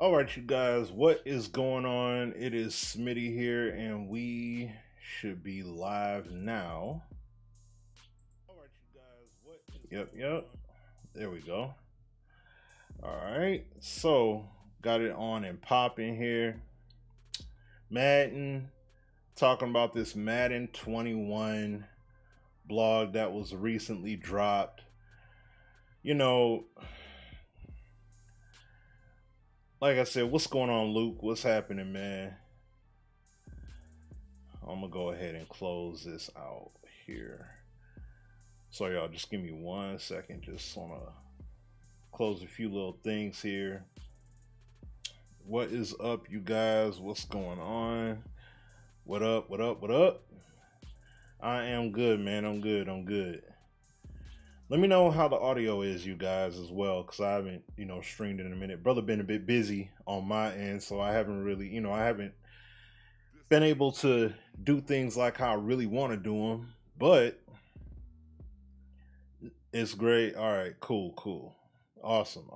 All right, you guys, what is going on? It is Smitty here, and we should be live now. All right, you guys, Yep. There we go. All right, so got it on and popping here. Madden, talking about this Madden 21 blog that was recently dropped. You know, like I said, what's going on, Luke? What's happening, man? I'm gonna go ahead and close this out here. So y'all just give me 1 second. Just wanna close a few little things here. What is up, you guys? What's going on? What up? I am good, man. I'm good. Let me know how the audio is, you guys, as well, because I haven't, streamed in a minute. Brother been a bit busy on my end, so I haven't really, I haven't been able to do things like how I really want to do them, but it's great. All right, cool. Awesome.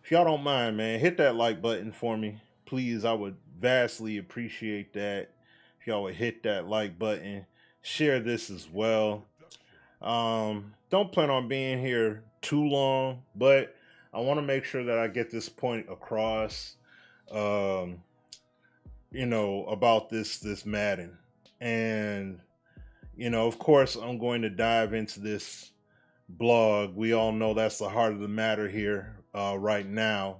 If y'all don't mind, man, hit that like button for me, please. I would vastly appreciate that. If y'all would hit that like button, share this as well. Don't plan on being here too long, but I want to make sure that I get this point across. About this Madden, and of course, I'm going to dive into this blog. We all know that's the heart of the matter here right now.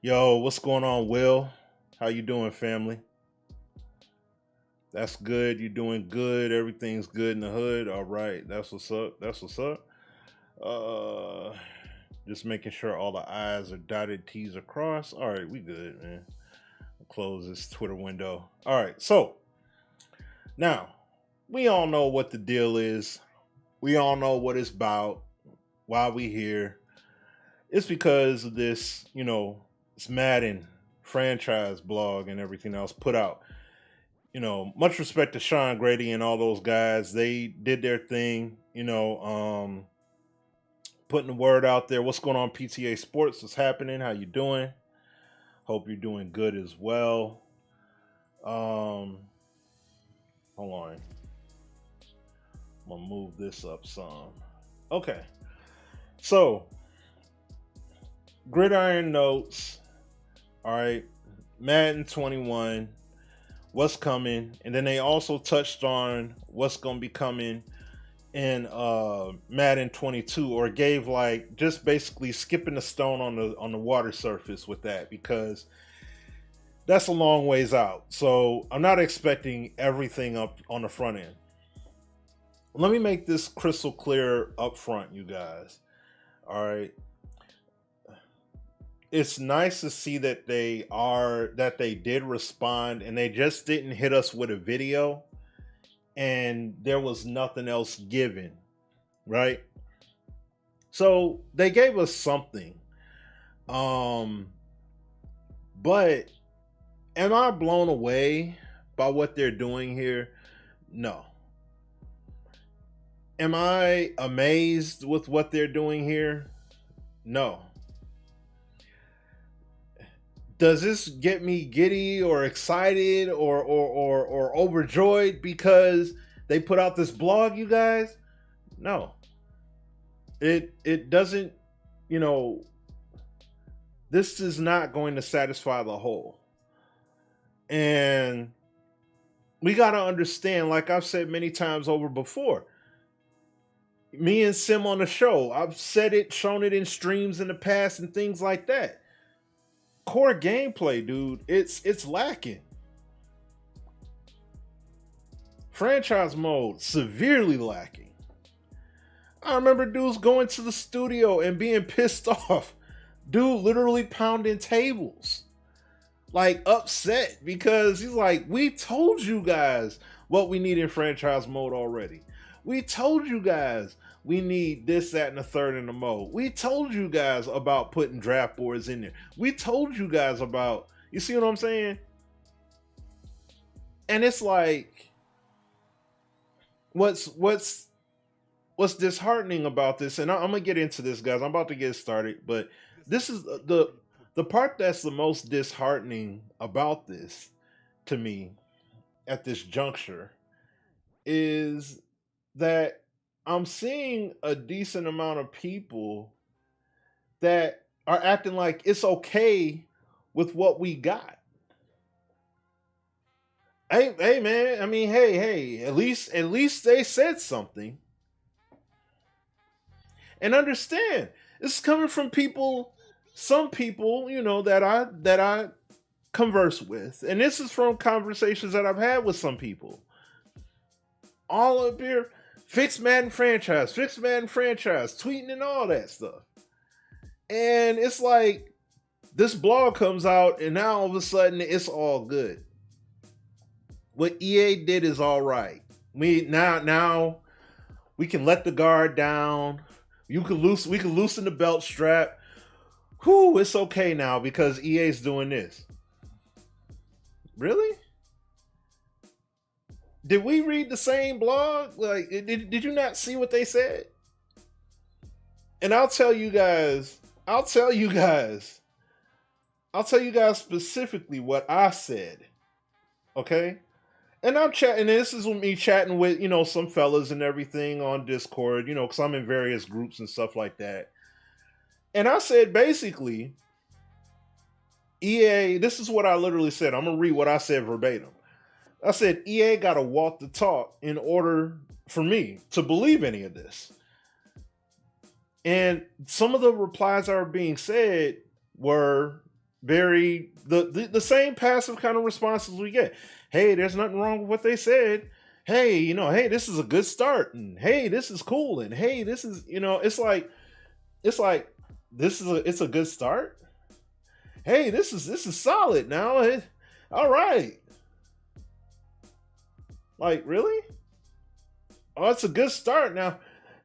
Yo, what's going on, Will? How you doing, family? That's good. You're doing good. Everything's good in the hood. All right. That's what's up. Just making sure all the I's are dotted, T's are crossed. All right, we good, man. I'll close this Twitter window. All right. So now we all know what the deal is. We all know what it's about. Why we here. It's because of this, this Madden franchise blog and everything else put out. Much respect to Sean Grady and all those guys. They did their thing, putting the word out there. What's going on, PTA Sports? What's happening? How you doing? Hope you're doing good as well. Hold on. I'm gonna move this up some. Okay. So, Gridiron Notes. All right. Madden 21. What's coming, and then they also touched on what's going to be coming in Madden 22, or gave like just basically skipping the stone on the water surface with that, because that's a long ways out. So I'm not expecting everything up on the front end. Let me make this crystal clear up front, you guys. All right. It's nice to see that they did respond, and they just didn't hit us with a video and there was nothing else given, right? So they gave us something. But am I blown away by what they're doing here? No. Am I amazed with what they're doing here? No. Does this get me giddy or excited or overjoyed because they put out this blog, you guys? No. It doesn't, this is not going to satisfy the whole. And we got to understand, like I've said many times over before, me and Sim on the show, I've said it, shown it in streams in the past and things like that. Core gameplay, dude, it's lacking. Franchise mode, severely lacking. I remember dudes going to the studio and being pissed off. Dude literally pounding tables. Like upset because he's like, we told you guys what we need in franchise mode already. We told you guys we need this, that, and the third in the mode. We told you guys about putting draft boards in there. We told you guys about, you see what I'm saying? And it's like, what's disheartening about this, and I'm gonna get into this, guys. I'm about to get started, but this is the The part that's the most disheartening about this to me at this juncture is that I'm seeing a decent amount of people that are acting like it's okay with what we got. Hey man, I mean, hey, at least they said something. And understand, this is coming from people, some people, that I converse with. And this is from conversations that I've had with some people. All up here, fix Madden franchise, tweeting and all that stuff. And it's like this blog comes out and now all of a sudden it's all good. What EA did is all right. Now we can let the guard down. We can loosen the belt strap. Whew, it's okay now because EA's doing this. Really? Did we read the same blog? Like, did you not see what they said? And I'll tell you guys specifically what I said. Okay? And I'm chatting, this is with me chatting with, some fellas and everything on Discord, because I'm in various groups and stuff like that. And I said, basically, EA, this is what I literally said. I'm going to read what I said verbatim. I said, EA got to walk the talk in order for me to believe any of this. And some of the replies that are being said were very, the same passive kind of responses we get. Hey, there's nothing wrong with what they said. Hey, hey, this is a good start. And hey, this is cool. And hey, this is, it's like it's a good start. Hey, this is solid now. All right. Like, really? Oh, it's a good start.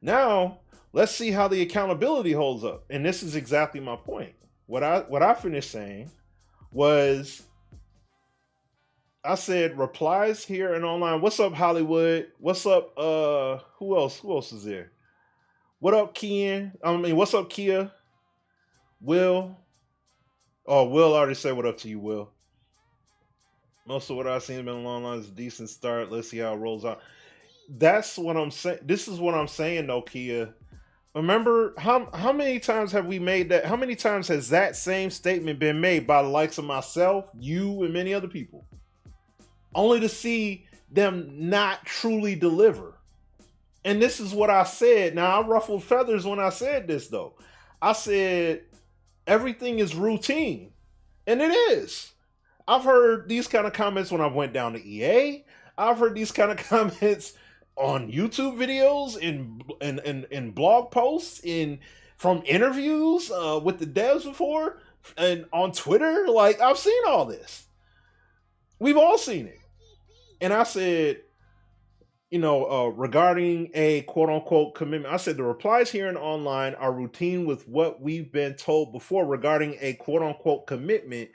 Now let's see how the accountability holds up. And this is exactly my point. What I finished saying was, I said replies here and online. What's up, Hollywood? What's up? Who else is there? What up, Kian? What's up, Kia? Will? Oh, Will already said what up to you, Will. Most of what I've seen been along lines a decent start. Let's see how it rolls out. That's what I'm saying. This is what I'm saying, though, Kia. Remember, how many times have we made that? How many times has that same statement been made by the likes of myself, you, and many other people? Only to see them not truly deliver. And this is what I said. Now, I ruffled feathers when I said this, though. I said, everything is routine. And it is. I've heard these kind of comments when I went down to EA. I've heard these kind of comments on YouTube videos, in blog posts, from interviews with the devs before, and on Twitter. Like, I've seen all this. We've all seen it. And I said, regarding a quote-unquote commitment, I said the replies here and online are routine with what we've been told before regarding a quote-unquote commitment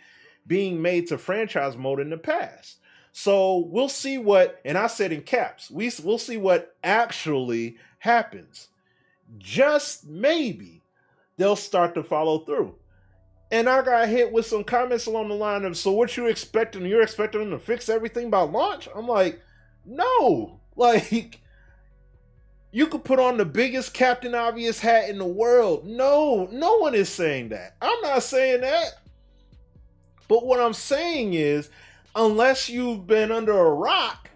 being made to franchise mode in the past. So we'll see what, and I said in caps, we'll see what actually happens. Just maybe they'll start to follow through. And I got hit with some comments along the line of, so what you expecting? You're expecting them to fix everything by launch? I'm like, no. Like, you could put on the biggest Captain Obvious hat in the world. No one is saying that. I'm not saying that. But what I'm saying is, unless you've been under a rock,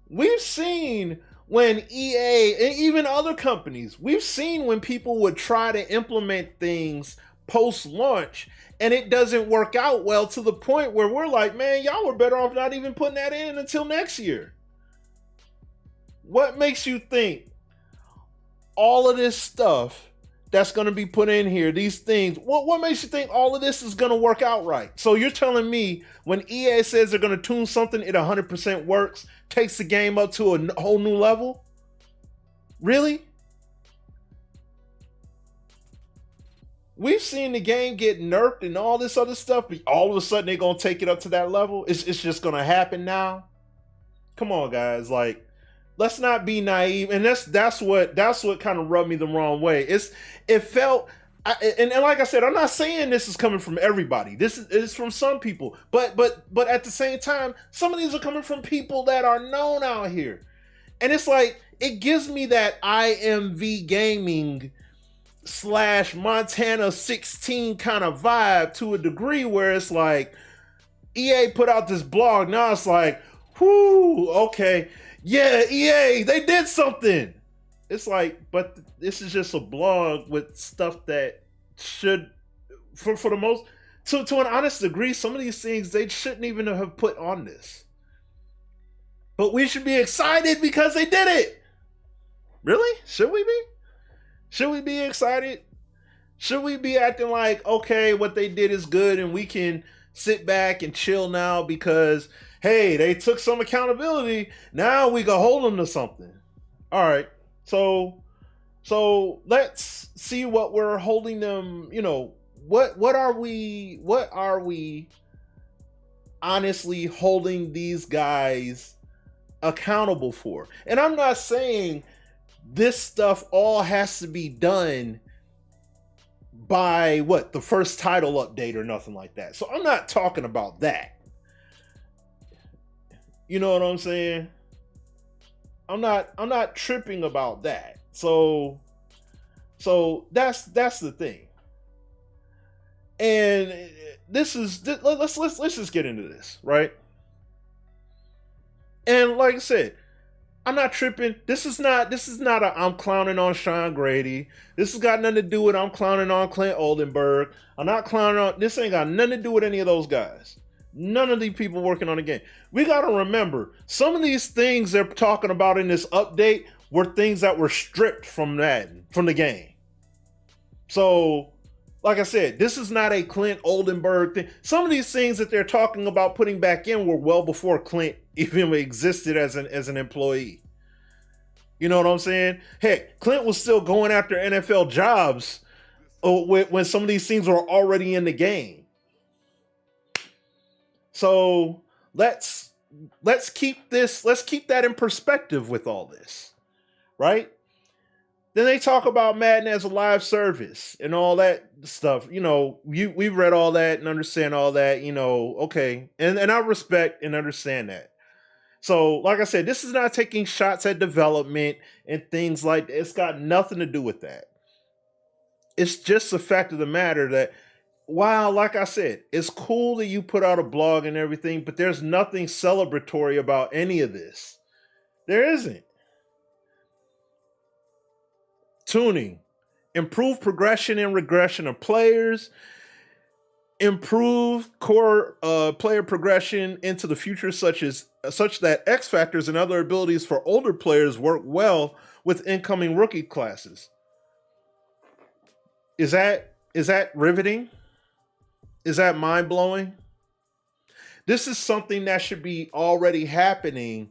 we've seen when EA and even other companies, we've seen when people would try to implement things post-launch and it doesn't work out well, to the point where we're like, man, y'all were better off not even putting that in until next year. What makes you think all of this stuff that's going to be put in here, these things, what makes you think all of this is going to work out right? So you're telling me when EA says they're going to tune something, it 100% works, takes the game up to a whole new level? Really? We've seen the game get nerfed and all this other stuff, but all of a sudden they're going to take it up to that level? It's just going to happen now? Come on, guys. Like, let's not be naive. And that's what kind of rubbed me the wrong way. It felt, And like I said, I'm not saying this is coming from everybody. This is from some people, but at the same time, some of these are coming from people that are known out here, and it's like it gives me that IMV Gaming / Montana 16 kind of vibe to a degree, where it's like EA put out this blog. Now it's like, whoo, okay, yeah, EA, they did something. It's like, but this is just a blog with stuff that should, for the most, to an honest degree, some of these things they shouldn't even have put on this. But we should be excited because they did it. Really? Should we be? Should we be excited? Should we be acting like, okay, what they did is good and we can sit back and chill now because, hey, they took some accountability. Now we can hold them to something. All right. So let's see what we're holding them, what are we honestly holding these guys accountable for? And I'm not saying this stuff all has to be done by the first title update or nothing like that. So I'm not talking about that. You know what I'm saying? I'm not tripping about that. So that's the thing. And let's just get into this, right? And like I said, I'm not tripping. This is not a I'm clowning on Sean Grady. This has got nothing to do with I'm clowning on Clint Oldenburg. I'm not clowning on, this ain't got nothing to do with any of those guys. None of these people working on the game. We got to remember, some of these things they're talking about in this update were things that were stripped from the game. So, like I said, this is not a Clint Oldenburg thing. Some of these things that they're talking about putting back in were well before Clint even existed as an employee. You know what I'm saying? Heck, Clint was still going after NFL jobs when some of these things were already in the game. So let's keep that in perspective with all this, right? Then they talk about Madden as a live service and all that stuff. We've read all that and understand all that, okay. And I respect and understand that. So, like I said, this is not taking shots at development and things like that. It's got nothing to do with that. It's just the fact of the matter that, wow, like I said, it's cool that you put out a blog and everything, but there's nothing celebratory about any of this. There isn't. Tuning, improve progression and regression of players, improve core player progression into the future, such that X factors and other abilities for older players work well with incoming rookie classes. Is that riveting? Is that mind-blowing? This is something that should be already happening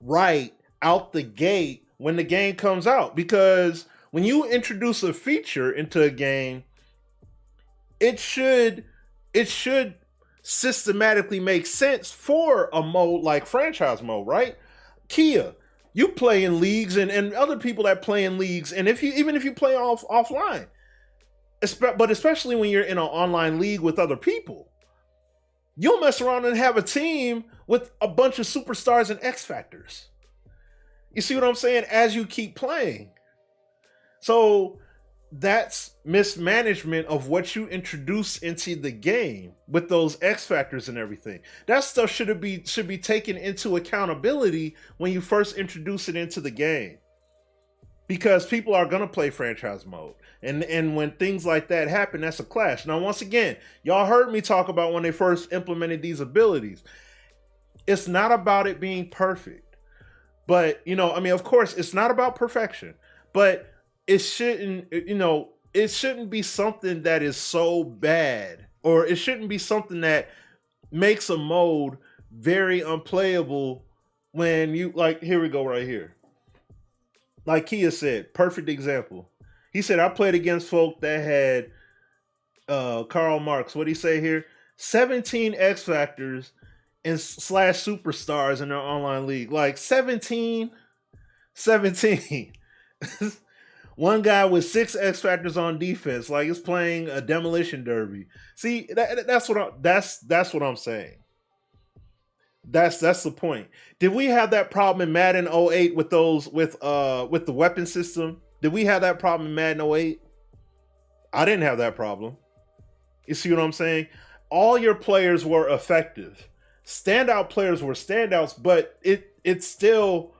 right out the gate when the game comes out. Because when you introduce a feature into a game, it should systematically make sense for a mode like franchise mode, right? Kia, you play in leagues and other people that play in leagues, and if you play offline, but especially when you're in an online league with other people, you'll mess around and have a team with a bunch of superstars and X factors. You see what I'm saying? As you keep playing. So that's mismanagement of what you introduce into the game with those X factors and everything. That stuff should be taken into accountability when you first introduce it into the game. Because people are going to play franchise mode. And when things like that happen, that's a clash. Now, once again, y'all heard me talk about when they first implemented these abilities. It's not about it being perfect. But, of course, it's not about perfection. But it shouldn't be something that is so bad. Or it shouldn't be something that makes a mode very unplayable when you, like, here we go right here. Like Kia said, perfect example. He said, I played against folk that had Karl Marx. What'd he say here? 17 X Factors and / superstars in their online league. Like 17. One guy with 6 X factors on defense, like it's playing a demolition derby. See, that's what I'm saying. That's the point. Did we have that problem in Madden 08 with the weapon system? Did we have that problem in Madden 08? I didn't have that problem. You see what I'm saying? All your players were effective. Standout players were standouts, but it's still,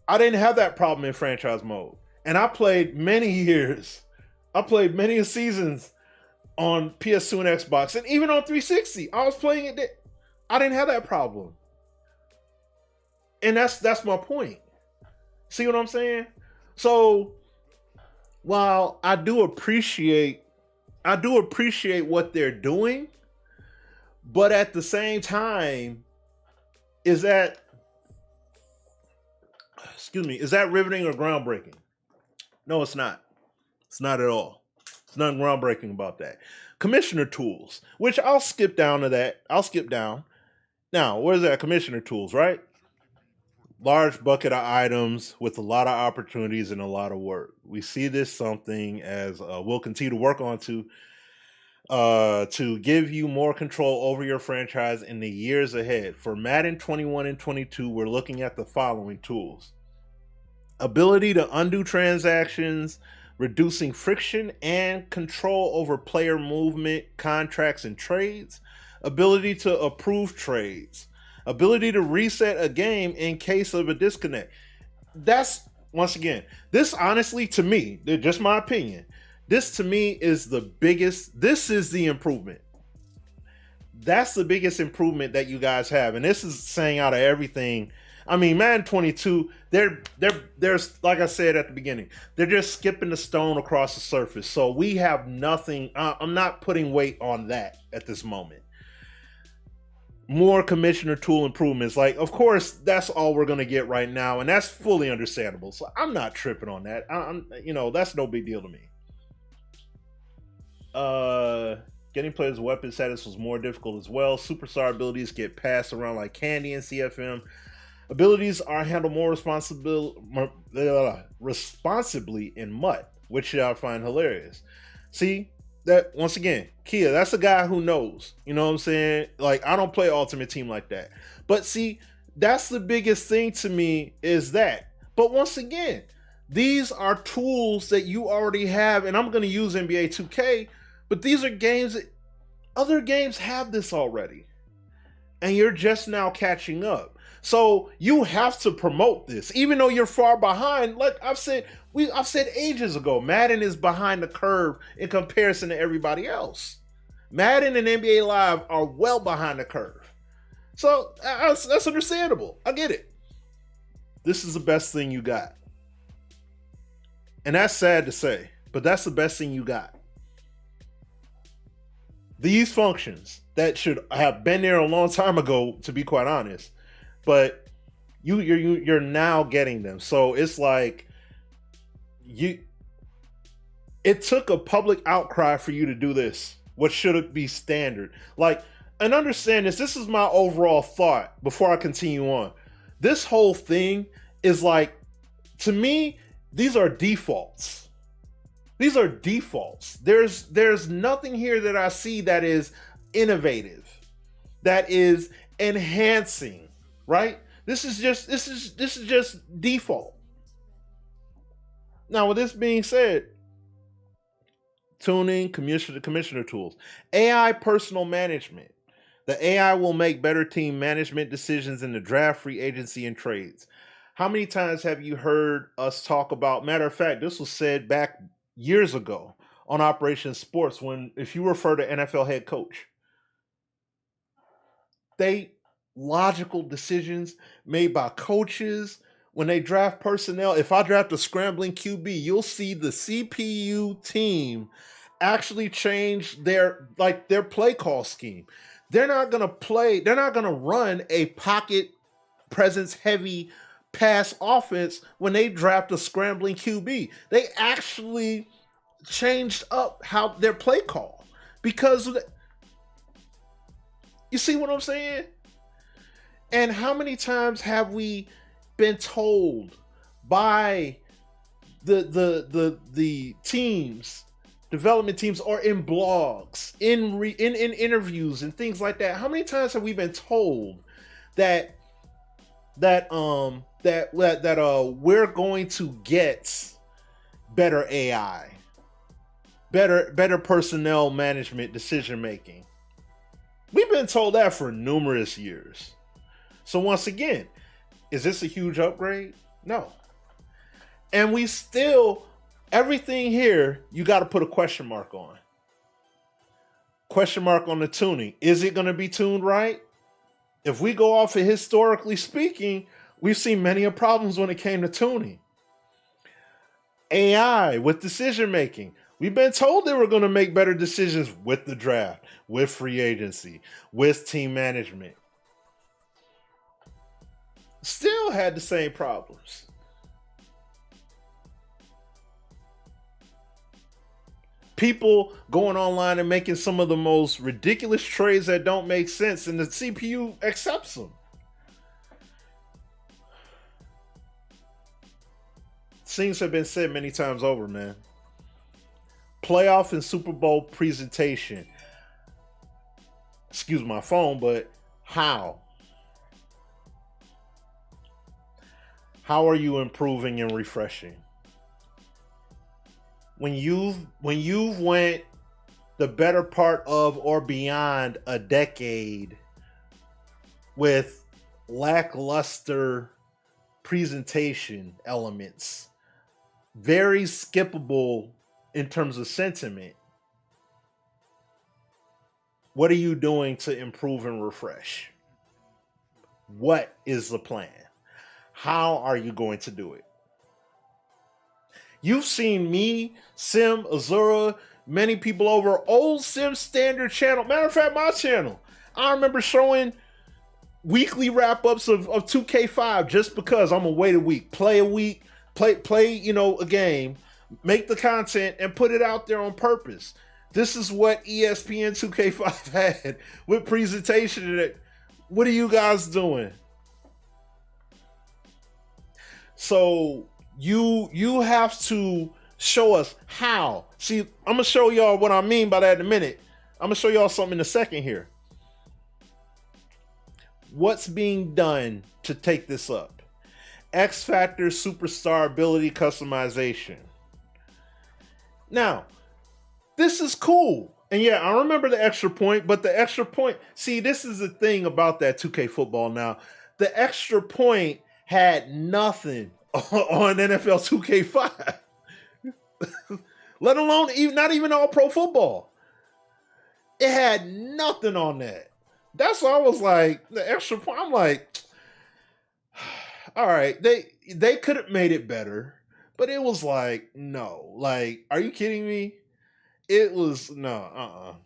I didn't have that problem in franchise mode. And I played many years. I played many seasons on PS2 and Xbox, and even on 360. I was playing it. I didn't have that problem. And that's my point. See what I'm saying? So while I do appreciate what they're doing, but at the same time, is that riveting or groundbreaking? No, it's not. It's not at all. It's nothing groundbreaking about that. Commissioner tools, which I'll skip down to that. I'll skip down. Now, where's that? Commissioner tools, right? Large bucket of items with a lot of opportunities and a lot of work. We see this something as we'll continue to work on to give you more control over your franchise in the years ahead. For Madden 21 and 22, we're looking at the following tools: ability to undo transactions, reducing friction and control over player movement, contracts, and trades; ability to approve trades; ability to reset a game in case of a disconnect. That's, once again, this honestly, to me, just my opinion, this to me is this is the improvement. That's the biggest improvement that you guys have. And this is saying out of everything. I mean, Madden 22, there's, like I said at the beginning, they're just skipping the stone across the surface. So we have nothing. I'm not putting weight on that at this moment. More commissioner tool improvements. Like, of course, that's all we're going to get right now. And that's fully understandable. So I'm not tripping on that. That's no big deal to me. Getting players' weapon status was more difficult as well. Superstar abilities get passed around like candy in CFM. Abilities are handled more responsibly in MUT, which I find hilarious. See, that once again, Kia, that's a guy who knows. You know what I'm saying? Like, I don't play Ultimate Team like that. But see, that's the biggest thing to me is that. But once again, these are tools that you already have, and I'm going to use NBA 2K, but these are games that other games have this already. And you're just now catching up. So you have to promote this, even though you're far behind. Like I've said ages ago, Madden is behind the curve in comparison to everybody else. Madden and NBA Live are well behind the curve. So that's understandable. I get it. This is the best thing you got. And that's sad to say, but that's the best thing you got. These functions that should have been there a long time ago, to be quite honest, but you're now getting them. So it's like it took a public outcry for you to do this. What should it be standard? Like, and understand this. This is my overall thought before I continue on. This whole thing is like, to me, these are defaults. These are defaults. There's nothing here that I see that is innovative, that is enhancing, right? This is just default. Now, with this being said, tuning, commissioner tools, AI personal management. The AI will make better team management decisions in the draft, free agency, and trades. How many times have you heard us talk about, matter of fact, this was said back years ago on Operation Sports, when if you refer to NFL head coach, logical decisions made by coaches when they draft personnel. If I draft a scrambling QB, you'll see the CPU team actually change their play call scheme. They're not going to run a pocket presence heavy pass offense when they draft a scrambling QB. They actually changed up how their play call because of you see what I'm saying? And how many times have we been told by the teams, development teams, are in blogs, in interviews and things like that. How many times have we been told that we're going to get better AI, better personnel management, decision making? We've been told that for numerous years. So once again, is this a huge upgrade? No. And we still, everything here, you got to put a question mark on. Question mark on the tuning. Is it going to be tuned right? If we go off of historically speaking, we've seen many problems when it came to tuning. AI with decision making. We've been told they were going to make better decisions with the draft, with free agency, with team management. Still had the same problems. People going online and making some of the most ridiculous trades that don't make sense, and the CPU accepts them. Things have been said many times over, man. Playoff and Super Bowl presentation. Excuse my phone, but how? How are you improving and refreshing? When you've went the better part of or beyond a decade with lackluster presentation elements, very skippable in terms of sentiment, what are you doing to improve and refresh? What is the plan? How are you going to do it? You've seen me, SimFBallCritic, many people over old Sim Standard channel. Matter of fact, my channel. I remember showing weekly wrap-ups of 2K5 just because I'm gonna wait a week, play a game, make the content, and put it out there on purpose. This is what ESPN 2K5 had with presentation. What are you guys doing? So you have to show us how. See, I'm gonna show y'all what I mean by that in a minute. I'm gonna show y'all something in a second here. What's being done to take this up? X Factor, superstar ability customization. Now, this is cool. And yeah, I remember the extra point, but the extra point, see, this is the thing about that 2K football now. The extra point had nothing on NFL 2K5. Let alone not even all pro football. It had nothing on that. That's why I was like, the extra point. I'm like, all right, they could have made it better, but it was like, no. Like, are you kidding me? It was no,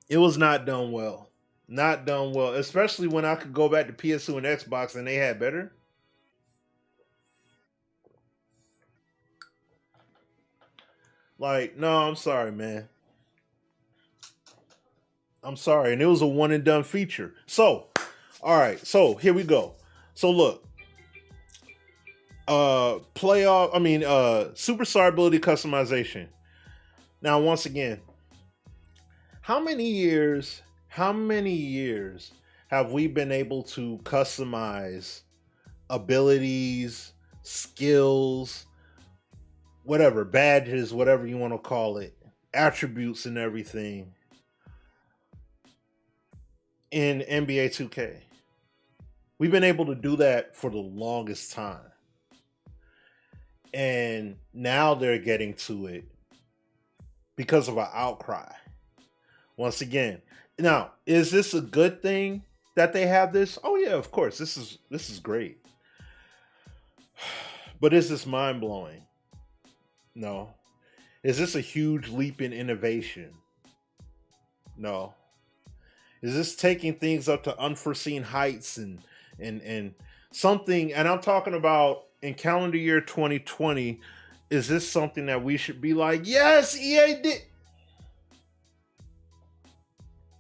It was not done well. Not done well. Especially when I could go back to PS2 and Xbox and they had better. Like, no, I'm sorry, man. I'm sorry. And it was a one and done feature. So, all right. So here we go. So look. Superstar ability customization. Now, once again, how many years have we been able to customize abilities, skills, whatever, badges, whatever you want to call it, attributes and everything in NBA 2K? We've been able to do that for the longest time. And now they're getting to it because of an outcry. Once again, now, is this a good thing that they have this? Oh yeah, of course. This is great. But is this mind-blowing? No. Is this a huge leap in innovation? No. Is this taking things up to unforeseen heights and something, and I'm talking about in calendar year 2020, is this something that we should be like, yes, EA did?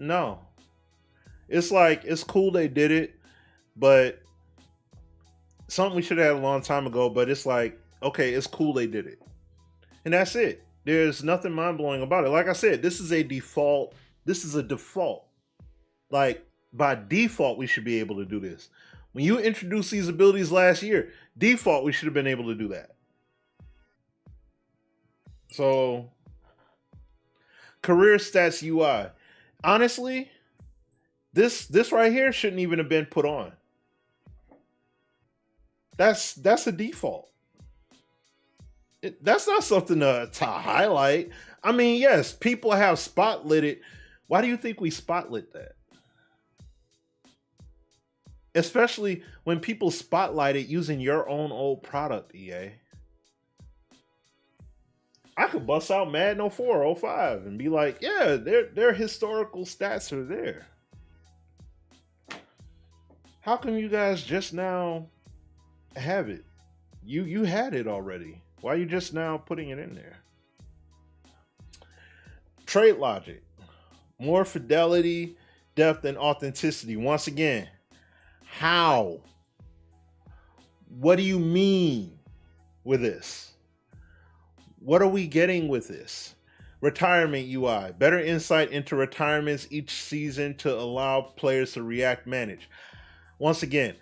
No. It's like, it's cool they did it, but something we should have had a long time ago, but it's like, Okay, it's cool they did it. And that's it. There's nothing mind-blowing about it. Like I said, this is a default. This is a default. Like, by default, we should be able to do this. When you introduced these abilities last year, default, we should have been able to do that. So, career stats UI. Honestly, this right here shouldn't even have been put on. That's a default. That's not something to highlight. I mean, yes, people have spotlit it. Why do you think we spotlit that? Especially when people spotlight it using your own old product, EA. I could bust out Madden 04, 05 and be like, yeah, their historical stats are there. How come you guys just now have it? You had it already. Why are you just now putting it in there? Trait logic. More fidelity, depth, and authenticity. Once again, how? What do you mean with this? What are we getting with this? Retirement UI. Better insight into retirements each season to allow players to react manage. Once again,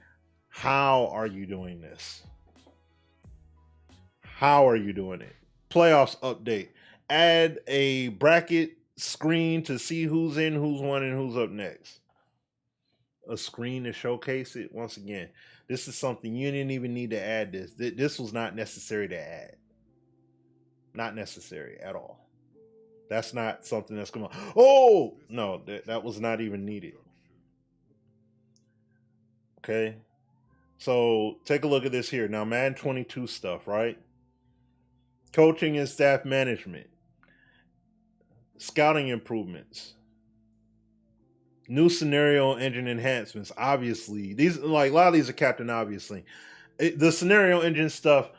how are you doing this? How are you doing it? Playoffs update. Add a bracket screen to see who's in, who's won, and who's up next. A screen to showcase it. Once again, this is something you didn't even need to add this. This was not necessary to add. Not necessary at all. That's not something that's going to... Oh! No, that was not even needed. Okay? So, take a look at this here. Now, Madden 22 stuff, right? Coaching and staff management. Scouting improvements. New scenario engine enhancements. Obviously, these, like, a lot of these are Captain Obviously. The scenario engine stuff,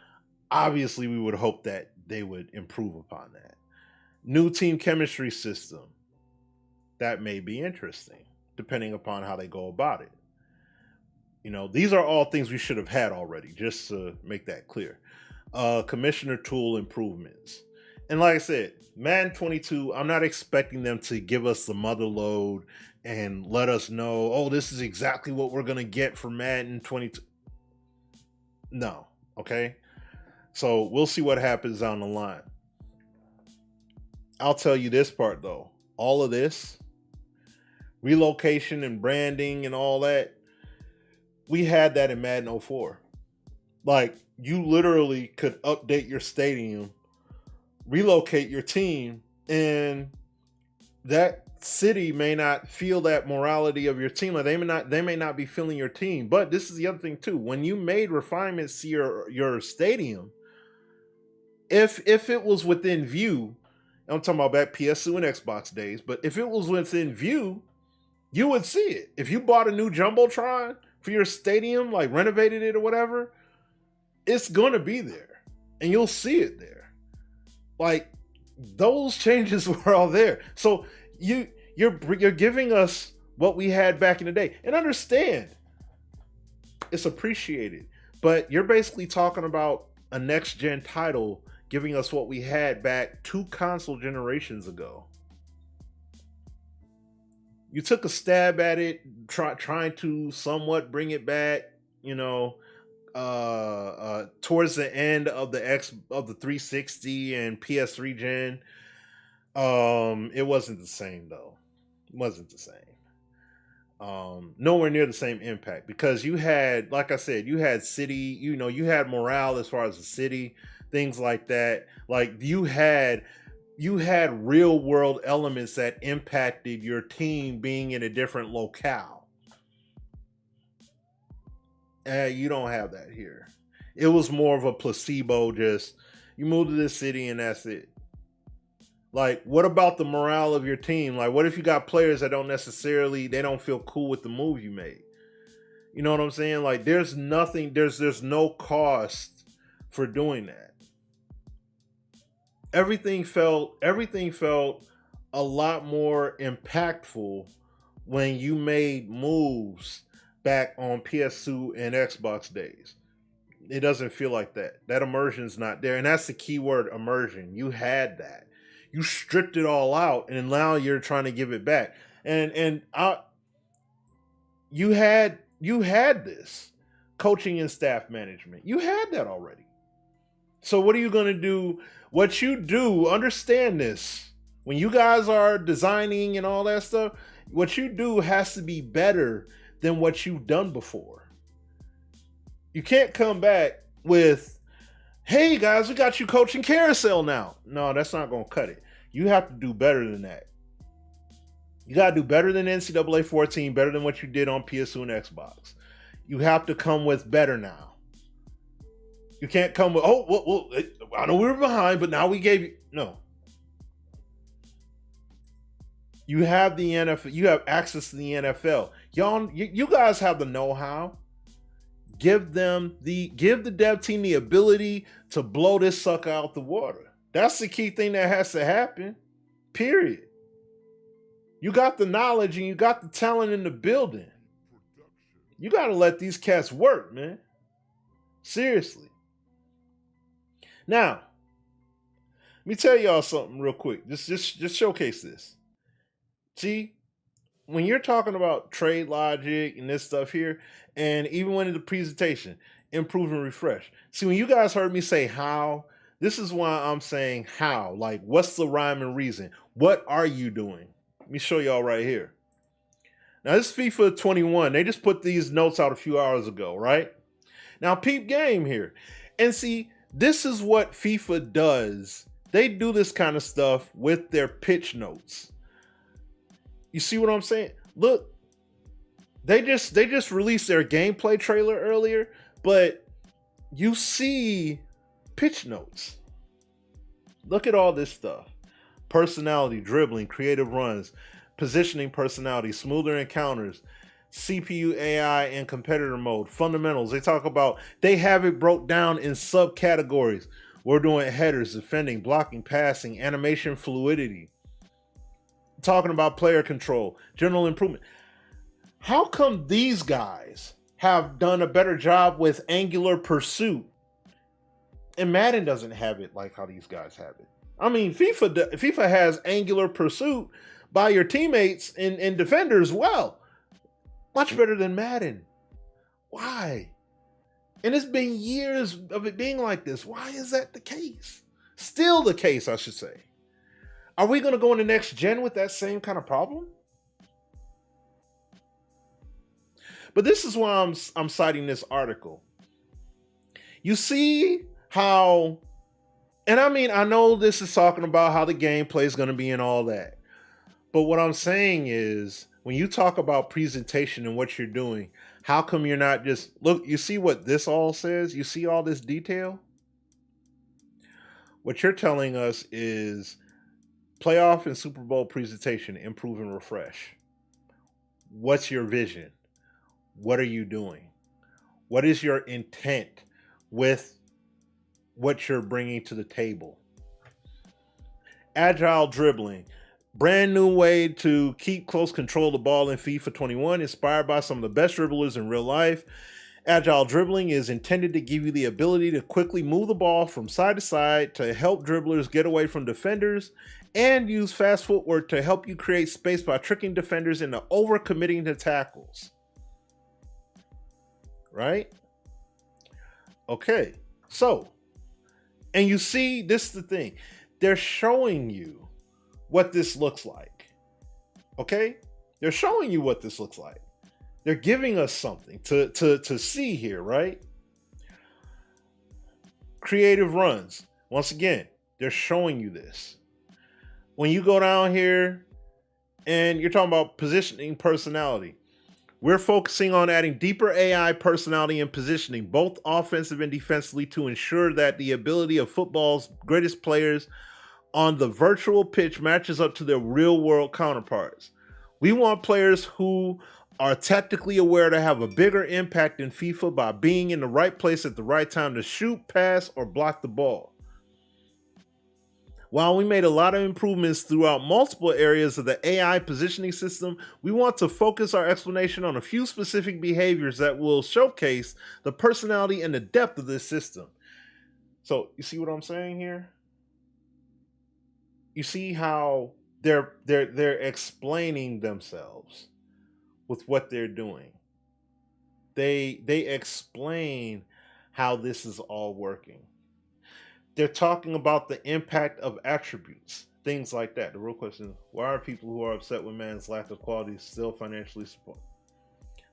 obviously, we would hope that they would improve upon that. New team chemistry system. That may be interesting, depending upon how they go about it. You know, these are all things we should have had already, just to make that clear. Commissioner tool improvements. And like I said, Madden 22, I'm not expecting them to give us the mother load and let us know, oh, this is exactly what we're going to get for Madden 22. No, okay? So we'll see what happens down the line. I'll tell you this part, though. All of this, relocation and branding and all that, we had that in Madden 04. Like, you literally could update your stadium, relocate your team, and that city may not feel that morality of your team. Like, they may not be feeling your team. But this is the other thing too. When you made refinements to your stadium, if it was within view, I'm talking about back PS2 and Xbox days, but if it was within view, you would see it. If you bought a new Jumbotron for your stadium, like renovated it or whatever, it's gonna be there and you'll see it there. Like, those changes were all there. So you're giving us what we had back in the day. And understand, it's appreciated. But you're basically talking about a next-gen title giving us what we had back 2 console generations ago. You took a stab at it, trying to somewhat bring it back, you know, towards the end of the 360 and PS3 gen. It wasn't the same though. It wasn't the same. Nowhere near the same impact, because you had, like I said, you had city, you know, you had morale as far as the city, things like that. Like, you had real world elements that impacted your team being in a different locale. You don't have that here. It was more of a placebo, just you move to this city and that's it. Like, what about the morale of your team? Like, what if you got players that they don't feel cool with the move you made? You know what I'm saying? Like, there's no cost for doing that. Everything felt a lot more impactful when you made moves back on PS2 and Xbox days. It doesn't feel like that. That immersion's not there. And that's the key word, immersion. You had that. You stripped it all out and now you're trying to give it back. You had this coaching and staff management. You had that already. So what are you going to do? What you do, understand this. When you guys are designing and all that stuff, what you do has to be better than what you've done before. You can't come back with, hey guys, we got you coaching carousel now. No, that's not going to cut it. You have to do better than that. You got to do better than NCAA 14, better than what you did on PS2 and Xbox. You have to come with better now. You can't come with, oh, well, I know we were behind, but now we gave you. No. You have the NFL. You have access to the NFL. Y'all, you guys have the know-how. Give the dev team the ability to blow this sucker out the water. That's the key thing that has to happen. Period. You got the knowledge and you got the talent in the building. You got to let these cats work, man. Seriously. Now, let me tell y'all something real quick. Just showcase this. See, when you're talking about trade logic and this stuff here, and even when in the presentation, improve and refresh. See, when you guys heard me say how, this is why I'm saying how. Like, what's the rhyme and reason? What are you doing? Let me show y'all right here. Now, this is FIFA 21. They just put these notes out a few hours ago, right? Now, peep game here. And see, this is what FIFA does. They do this kind of stuff with their pitch notes. You see what I'm saying? Look, they just released their gameplay trailer earlier, but you see pitch notes. Look at all this stuff. Personality, dribbling, creative runs, positioning personality, smoother encounters, CPU, AI, and competitor mode, fundamentals. They have it broke down in subcategories. We're doing headers, defending, blocking, passing, animation fluidity. Talking about player control, general improvement. How come these guys have done a better job with angular pursuit and Madden doesn't have it like how these guys have it? I mean, FIFA has angular pursuit by your teammates and defenders well. Much better than Madden. Why? And it's been years of it being like this. Why is that the case? Still the case, I should say. Are we going to go into next gen with that same kind of problem? But this is why I'm citing this article. You see how, and I mean, I know this is talking about how the gameplay is going to be and all that. But what I'm saying is, when you talk about presentation and what you're doing, how come you're not just, look, you see what this all says? You see all this detail? What you're telling us is, playoff and Super Bowl presentation, improve and refresh. What's your vision? What are you doing? What is your intent with what you're bringing to the table? Agile dribbling. Brand new way to keep close control of the ball in FIFA 21, inspired by some of the best dribblers in real life. Agile dribbling is intended to give you the ability to quickly move the ball from side to side to help dribblers get away from defenders, and use fast footwork to help you create space by tricking defenders into overcommitting to tackles. Right? Okay, so, and you see, this is the thing. They're showing you what this looks like. Okay? They're showing you what this looks like. They're giving us something to see here, right? Creative runs. Once again, they're showing you this. When you go down here and you're talking about positioning personality, we're focusing on adding deeper AI personality and positioning, both offensive and defensively, to ensure that the ability of football's greatest players on the virtual pitch matches up to their real-world counterparts. We want players who are tactically aware to have a bigger impact in FIFA by being in the right place at the right time to shoot, pass, or block the ball. While we made a lot of improvements throughout multiple areas of the AI positioning system, we want to focus our explanation on a few specific behaviors that will showcase the personality and the depth of this system. So, you see what I'm saying here? You see how they're explaining themselves with what they're doing. They explain how this is all working. They're talking about the impact of attributes, things like that. The real question is, why are people who are upset with man's lack of quality still financially support?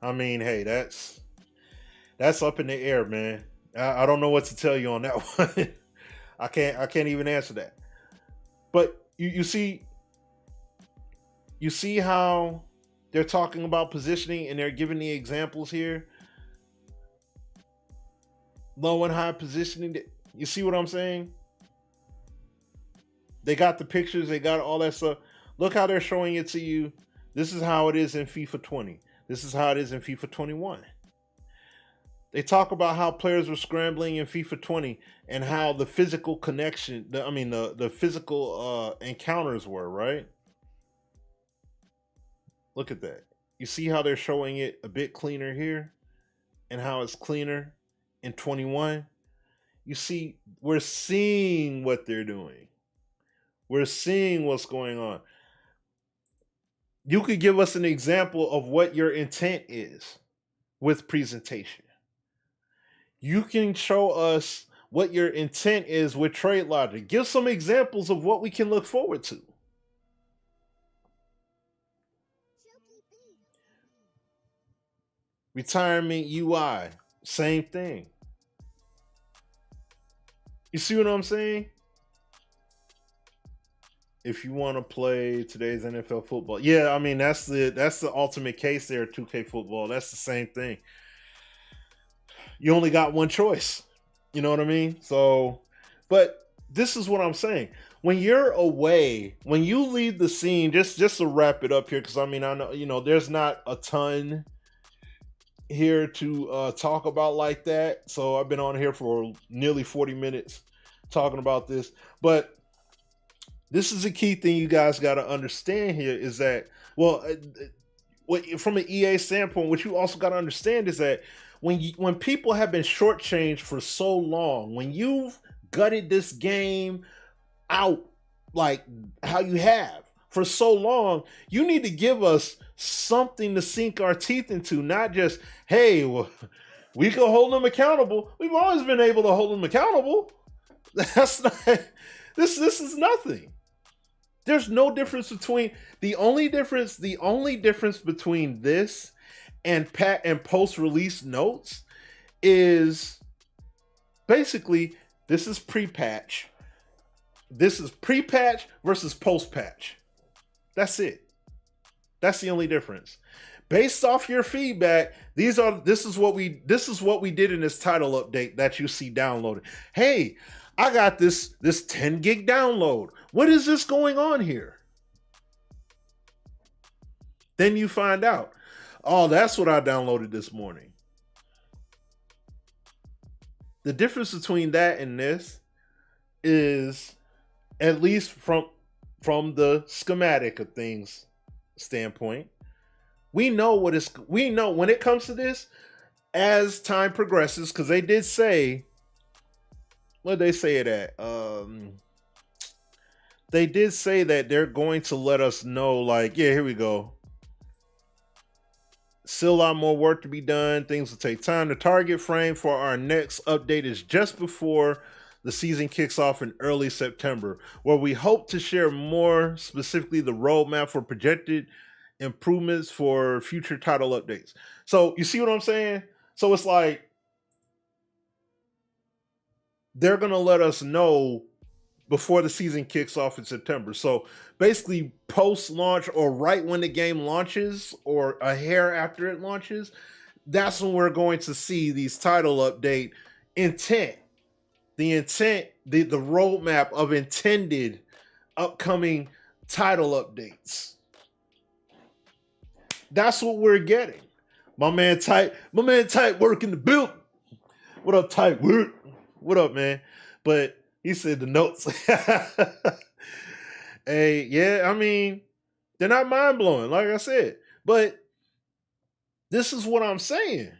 I mean, hey, that's up in the air, man. I don't know what to tell you on that one. I can't even answer that. But you see how they're talking about positioning and they're giving the examples here. Low and high positioning. You see what I'm saying? They got the pictures, they got all that stuff. Look how they're showing it to you. This is how it is in FIFA 20. This is how it is in FIFA 21. They talk about how players were scrambling in FIFA 20 and how the physical connection, the physical encounters were, right? Look at that. You see how they're showing it a bit cleaner here and how it's cleaner in 21. You see, we're seeing what they're doing. We're seeing what's going on. You could give us an example of what your intent is with presentation. You can show us what your intent is with trade logic. Give some examples of what we can look forward to. Retirement UI, same thing. You see what I'm saying? If you want to play today's NFL football, yeah, I mean that's the ultimate case there. 2K football, that's the same thing. You only got one choice. You know what I mean? So, but this is what I'm saying. When you're away, when you leave the scene, just to wrap it up here, because I know there's not a ton here to talk about like that. So I've been on here for nearly 40 minutes talking about this, but this is a key thing you guys got to understand here is that, from an EA standpoint, what you also got to understand is that when people have been shortchanged for so long, when you've gutted this game out like how you have for so long, you need to give us something to sink our teeth into, not just, hey, well, we can hold them accountable. We've always been able to hold them accountable. That's not, this is nothing. There's no difference between the only difference between this and post-release notes is basically this is pre-patch. This is pre-patch versus post-patch. That's it. That's the only difference. Based off your feedback, this is what we did in this title update that you see downloaded. Hey, I got this 10 gig download. What is this going on here? Then you find out, oh, that's what I downloaded this morning. The difference between that and this is, at least from the schematic of things standpoint, we know when it comes to this, as time progresses, because they did say, what did they say it at? They did say that they're going to let us know, like, yeah, here we go. Still a lot more work to be done. Things will take time. The target frame for our next update is just before the season kicks off in early September, where we hope to share more specifically the roadmap for projected improvements for future title updates. So you see what I'm saying? So it's like they're going to let us know before the season kicks off in September. So basically post-launch or right when the game launches or a hair after it launches, that's when we're going to see these title update intent. The intent, the roadmap of intended upcoming title updates. That's what we're getting. My man Tight work in the building. What up, Tight? What up, man? But he said the notes. Hey, yeah, I mean, they're not mind blowing, like I said. But this is what I'm saying.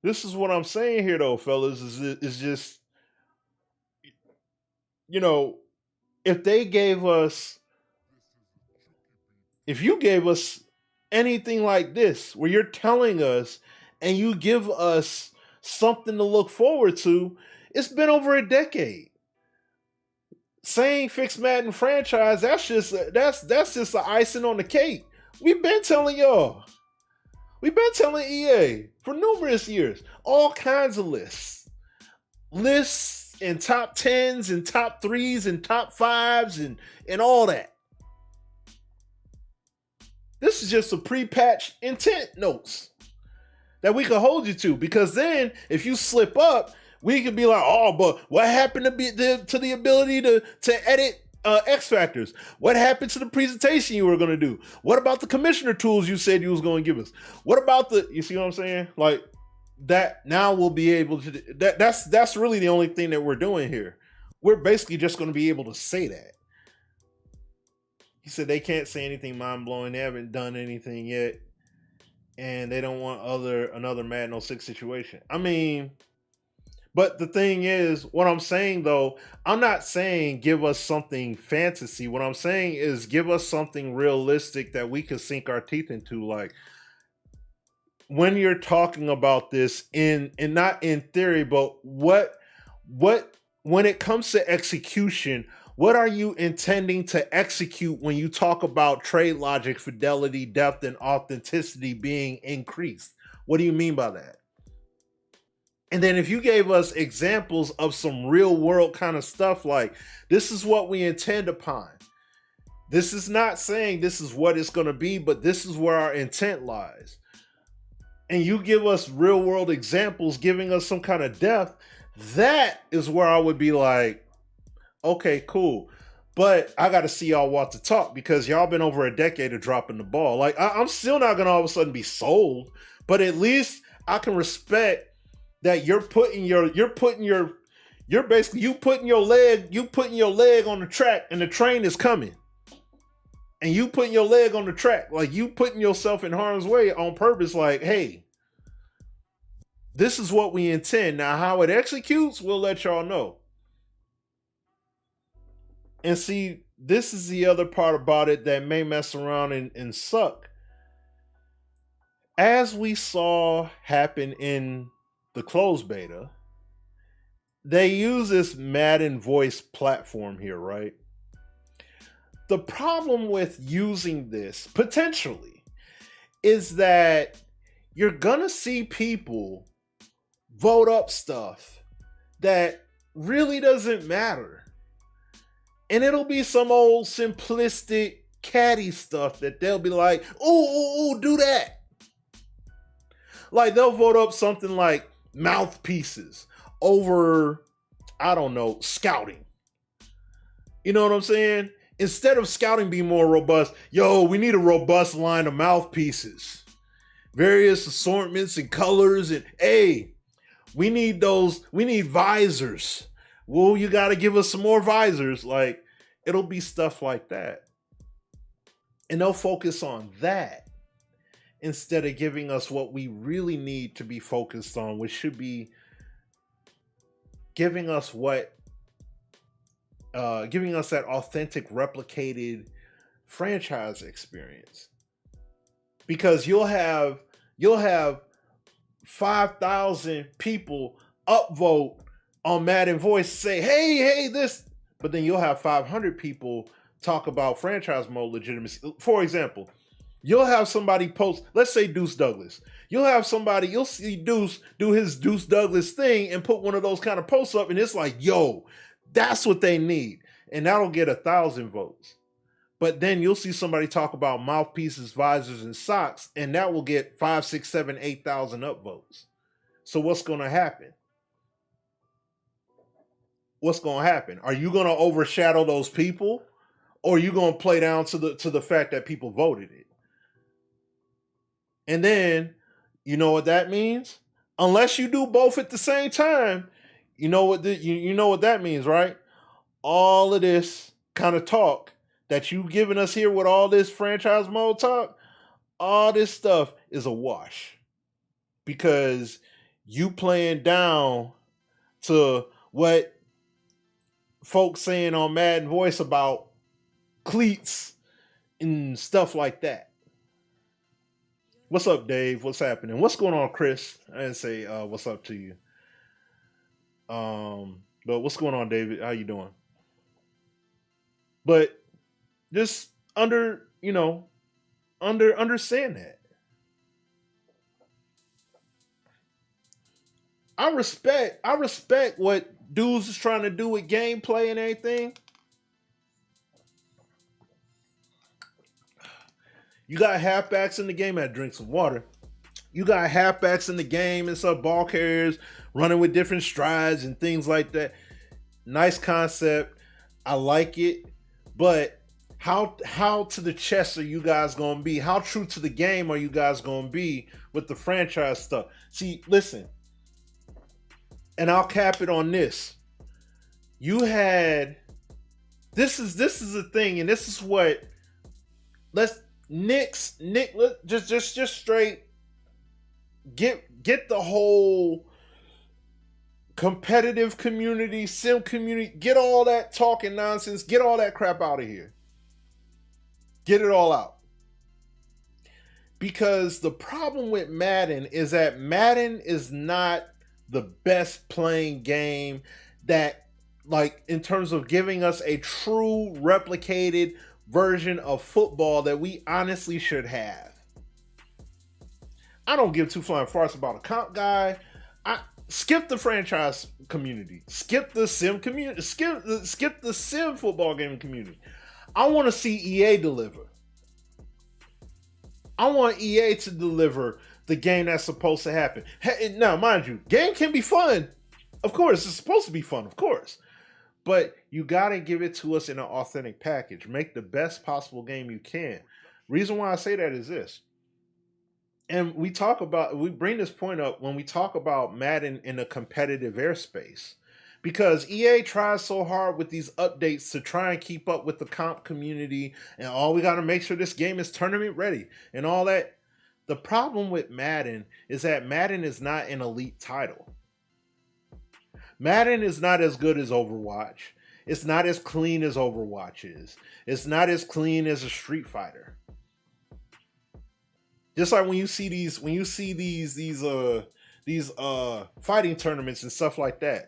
This is what I'm saying here, though, fellas. Is just, you know, if they gave us, if you gave us anything like this, where you're telling us and you give us something to look forward to, it's been over a decade. Saying fix Madden franchise, that's just the icing on the cake. We've been telling y'all. We've been telling EA for numerous years. All kinds of lists. Lists and top 10s and top 3s and top 5s and all that. This is just a pre-patch intent notes that we could hold you to, because then if you slip up, we could be like, oh, but what happened to the ability to edit X factors? What happened to the presentation you were going to do? What about the commissioner tools you said you was going to give us? What about you see what I'm saying? Like that, now we'll be able to, that's really the only thing that we're doing here. We're basically just going to be able to say that. He said they can't say anything mind-blowing. They haven't done anything yet. And they don't want another Madden 06 situation. I mean, but the thing is, what I'm saying though, I'm not saying give us something fantasy. What I'm saying is give us something realistic that we can sink our teeth into. Like when you're talking about this and not in theory, but what when it comes to execution, what are you intending to execute when you talk about trade logic, fidelity, depth, and authenticity being increased? What do you mean by that? And then if you gave us examples of some real world kind of stuff, like this is what we intend upon. This is not saying this is what it's going to be, but this is where our intent lies. And you give us real world examples, giving us some kind of depth, that is where I would be like, okay, cool. But I got to see y'all walk the talk, because y'all been over a decade of dropping the ball. Like I'm still not going to all of a sudden be sold, but at least I can respect that you're putting your leg on the track and the train is coming. And you putting your leg on the track, like you putting yourself in harm's way on purpose, like, hey, this is what we intend. Now, how it executes, we'll let y'all know. And see, this is the other part about it that may mess around and suck. As we saw happen in the closed beta, they use this Madden voice platform here, right? The problem with using this, potentially, is that you're gonna see people vote up stuff that really doesn't matter. And it'll be some old simplistic catty stuff that they'll be like, ooh, do that. Like they'll vote up something like mouthpieces over, I don't know, scouting. You know what I'm saying? Instead of scouting being more robust, we need a robust line of mouthpieces. Various assortments and colors, and hey, we need visors. Well, you got to give us some more visors. Like, it'll be stuff like that. And they'll focus on that instead of giving us what we really need to be focused on, which should be giving us that authentic, replicated franchise experience. Because you'll have 5,000 people upvote on Madden Voice, say, hey, this, but then you'll have 500 people talk about franchise mode legitimacy. For example, you'll have somebody post, let's say Deuce Douglas. You'll see Deuce do his Deuce Douglas thing and put one of those kind of posts up, and it's like, that's what they need. And that'll get 1,000 votes. But then you'll see somebody talk about mouthpieces, visors, and socks, and that will get 5, 6, 7, 8,000 upvotes. So what's going to happen? What's going to happen? Are you going to overshadow those people, or are you going to play down to the fact that people voted it? And then, you know what that means? Unless you do both at the same time, you know what that means, right? All of this kind of talk that you giving us here with all this franchise mode talk, all this stuff is a wash because you playing down to what folks saying on Madden Voice about cleats and stuff like that. What's up, Dave? What's happening? What's going on, Chris? I didn't say what's up to you. But what's going on, David? How you doing? But just understand that. I respect what dudes is trying to do with gameplay and everything. You got halfbacks in the game. I drink some water. You got halfbacks in the game and some ball carriers running with different strides and things like that. Nice concept. I like it. But how to the chest are you guys going to be? How true to the game are you guys going to be with the franchise stuff? See, listen. And I'll cap it on this. You had this is the thing, and this is what Nick just straight get the whole competitive community, sim community, get all that talking nonsense, get all that crap out of here. Get it all out. Because the problem with Madden is that Madden is not the best playing game that, like, in terms of giving us a true replicated version of football that we honestly should have. I don't give two flying farts about a comp guy. Skip the franchise community. Skip the sim community. Skip the sim football game community. I want to see EA deliver. I want EA to deliver the game that's supposed to happen. Now, mind you, game can be fun. Of course, it's supposed to be fun, of course. But you got to give it to us in an authentic package. Make the best possible game you can. Reason why I say that is this. And we bring this point up when we talk about Madden in a competitive airspace. Because EA tries so hard with these updates to try and keep up with the comp community. And we got to make sure this game is tournament ready and all that. The problem with Madden is that Madden is not an elite title. Madden is not as good as Overwatch. It's not as clean as Overwatch is. It's not as clean as a Street Fighter. Just like when you see these fighting tournaments and stuff like that.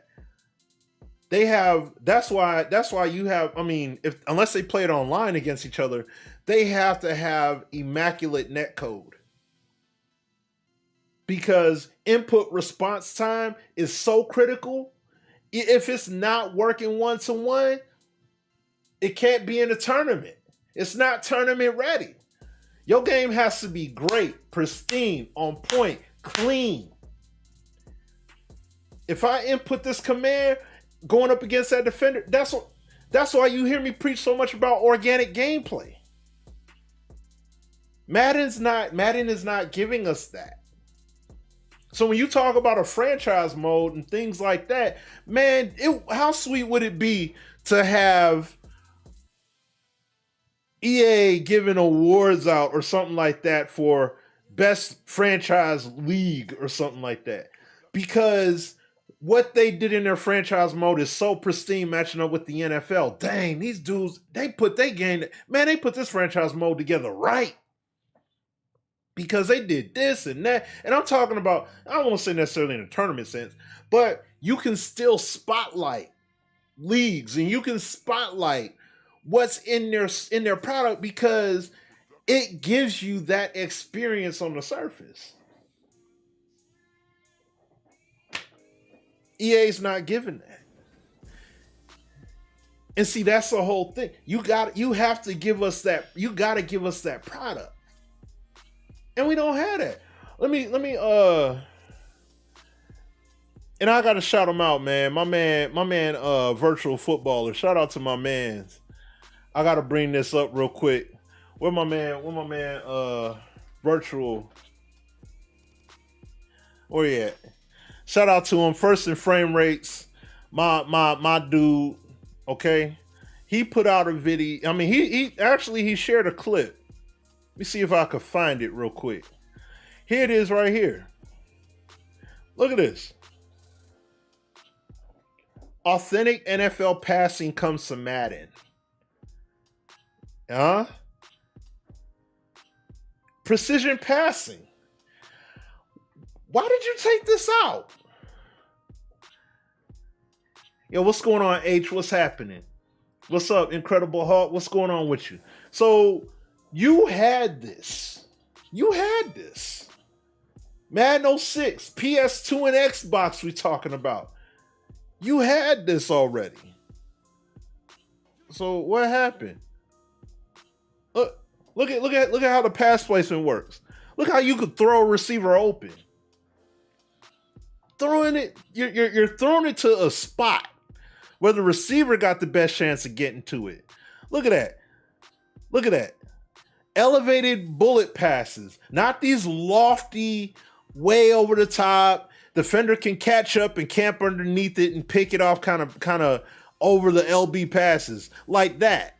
That's why you have, unless they play it online against each other, they have to have immaculate netcode. Because input response time is so critical. If it's not working 1-to-1, it can't be in a tournament. It's not tournament ready. Your game has to be great, pristine, on point, clean. If I input this command going up against that defender, that's why you hear me preach so much about organic gameplay. Madden is not giving us that. So when you talk about a franchise mode and things like that, man, how sweet would it be to have EA giving awards out or something like that for best franchise league or something like that? Because what they did in their franchise mode is so pristine, matching up with the NFL. Dang, these dudes, they put this franchise mode together right. Because they did this and that. And I'm talking about, I don't want to say necessarily in a tournament sense, but you can still spotlight leagues and you can spotlight what's in their product because it gives you that experience on the surface. EA's not giving that. And see, that's the whole thing. You have to give us that. You got to give us that product. And we don't have that. Let me and I gotta shout him out, man. My man, Virtual Footballer. Shout out to my mans. I gotta bring this up real quick. Where my man, Virtual? Where he at? Shout out to him. First in frame rates. My dude. Okay. he put out a video. I mean, he shared a clip. Let me see if I can find it real quick. Here it is right here. Look at this. Authentic NFL passing comes to Madden. Precision passing. Why did you take this out? Yo, what's going on, H? What's happening? What's up, Incredible Hulk? What's going on with you? So, you had this. Madden 06, PS2 and Xbox we talking about. You had this already. So, what happened? Look at how the pass placement works. Look how you could throw a receiver open. You're throwing it to a spot where the receiver got the best chance of getting to it. Look at that. Elevated bullet passes, not these lofty, way over the top. Defender can catch up and camp underneath it and pick it off kind of over the LB passes like that.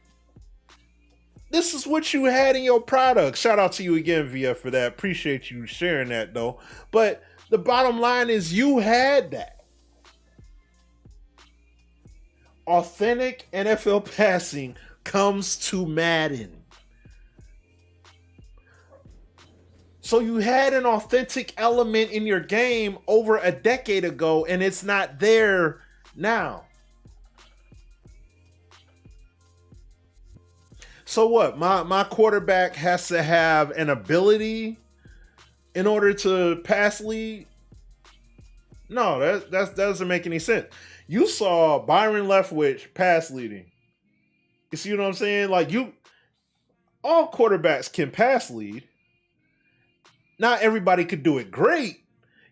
This is what you had in your product. Shout out to you again, VF, for that. Appreciate you sharing that, though. But the bottom line is you had that. Authentic NFL passing comes to Madden. So you had an authentic element in your game over a decade ago, and it's not there now. So what? My quarterback has to have an ability in order to pass lead? No, that doesn't make any sense. You saw Byron Leftwich pass leading. You see what I'm saying? Like, all quarterbacks can pass lead. Not everybody could do it great.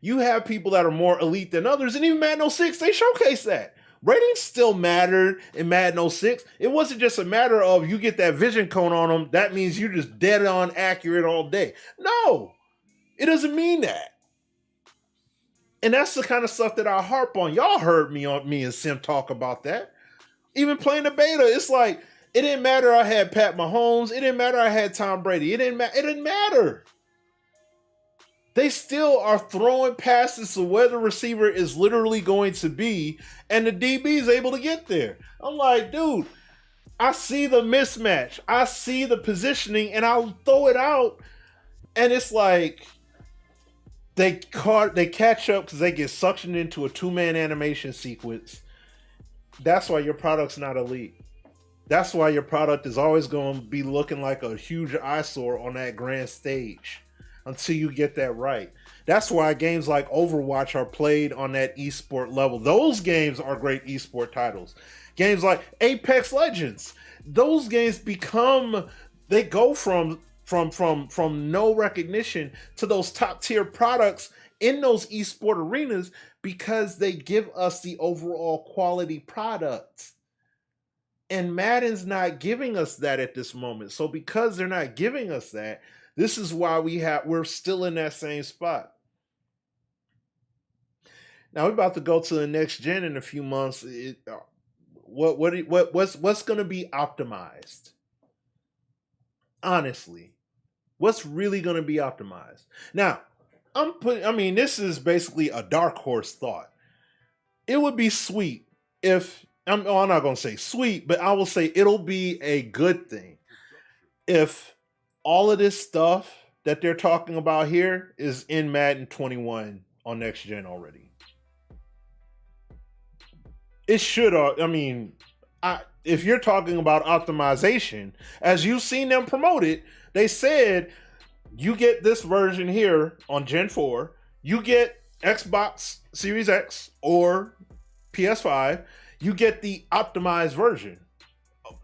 You have people that are more elite than others, and even Madden 06, they showcase that. Ratings still mattered in Madden 06. It wasn't just a matter of you get that vision cone on them, that means you're just dead on accurate all day. No, it doesn't mean that. And that's the kind of stuff that I harp on. Y'all heard me and Sim talk about that. Even playing the beta, it's like, it didn't matter I had Pat Mahomes. It didn't matter I had Tom Brady. It didn't matter. They still are throwing passes to where the receiver is literally going to be, and the DB is able to get there. I'm like, dude, I see the mismatch. I see the positioning, and I'll throw it out, and it's like they catch up because they get suctioned into a two-man animation sequence. That's why your product's not elite. That's why your product is always going to be looking like a huge eyesore on that grand stage until you get that right. That's why games like Overwatch are played on that esport level. Those games are great esport titles. Games like Apex Legends, those games they go from no recognition to those top tier products in those esport arenas because they give us the overall quality product. And Madden's not giving us that at this moment. So because they're not giving us that, this is why we're still in that same spot. Now we're about to go to the next gen in a few months. What's going to be optimized? Honestly, what's really going to be optimized? Now, this is basically a dark horse thought. It would be sweet if I'm not going to say sweet, but I will say it'll be a good thing if all of this stuff that they're talking about here is in Madden 21 on next gen already. It should, if you're talking about optimization, as you've seen them promote it, they said you get this version here on Gen 4, you get Xbox Series X or PS5, you get the optimized version.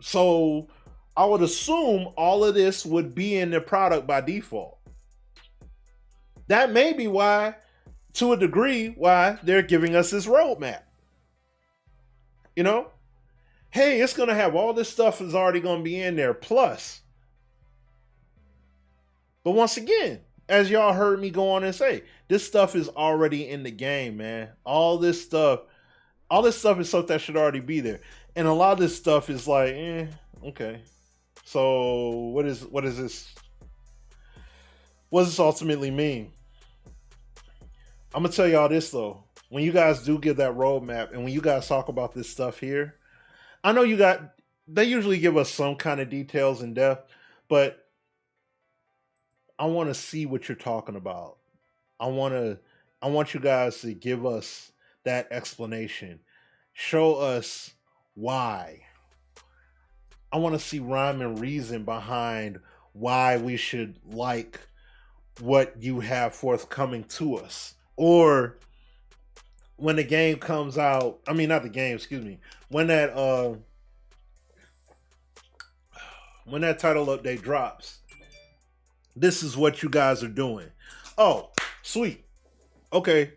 So I would assume all of this would be in the product by default. That may be why, to a degree, why they're giving us this roadmap. You know? Hey, it's going to have all this stuff is already going to be in there, plus. But once again, as y'all heard me go on and say, this stuff is already in the game, man. All this stuff is stuff that should already be there. And a lot of this stuff is like, okay. So what is this? What does this ultimately mean? I'm gonna tell y'all this though. When you guys do give that roadmap, and when you guys talk about this stuff here, I know they usually give us some kind of details in depth, but I want to see what you're talking about. I want you guys to give us that explanation. Show us why. I want to see rhyme and reason behind why we should like what you have forthcoming to us. Or when the game comes out, I mean not the game, excuse me. When that title update drops, this is what you guys are doing. Oh, sweet. Okay.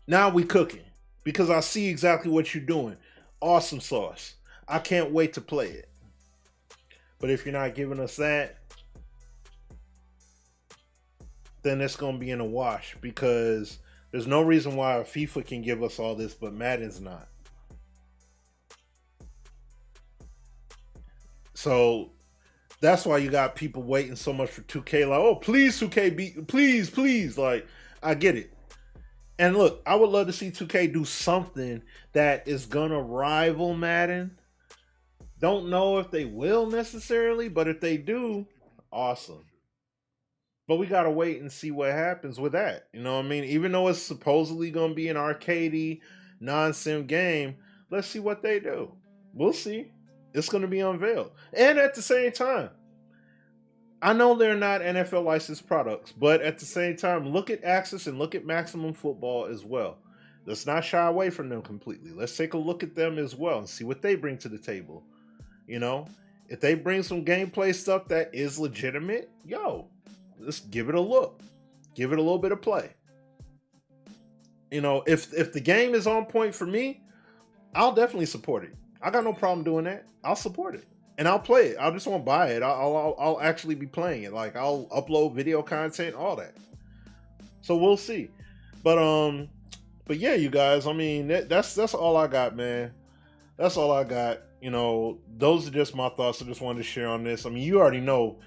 Now we cooking. Because I see exactly what you're doing. Awesome sauce. I can't wait to play it. But if you're not giving us that, then it's going to be in a wash, because there's no reason why FIFA can give us all this, but Madden's not. So that's why you got people waiting so much for 2K. Like, oh, please 2K, please. Like, I get it. And look, I would love to see 2K do something that is going to rival Madden. Don't know if they will necessarily, but if they do, awesome. But we got to wait and see what happens with that. You know what I mean? Even though it's supposedly going to be an arcadey, non-sim game, let's see what they do. We'll see. It's going to be unveiled. And at the same time, I know they're not NFL licensed products, but at the same time, look at Axis and look at Maximum Football as well. Let's not shy away from them completely. Let's take a look at them as well and see what they bring to the table. You know, if they bring some gameplay stuff that is legitimate, let's give it a look. Give it a little bit of play. You know, if the game is on point for me, I'll definitely support it. I got no problem doing that. I'll support it. And I'll play it. I just won't buy it. I'll actually be playing it. Like, I'll upload video content, all that. So we'll see. But yeah, you guys. I mean, that's all I got, man. That's all I got. You know, those are just my thoughts. I just wanted to share on this. I mean, you already know,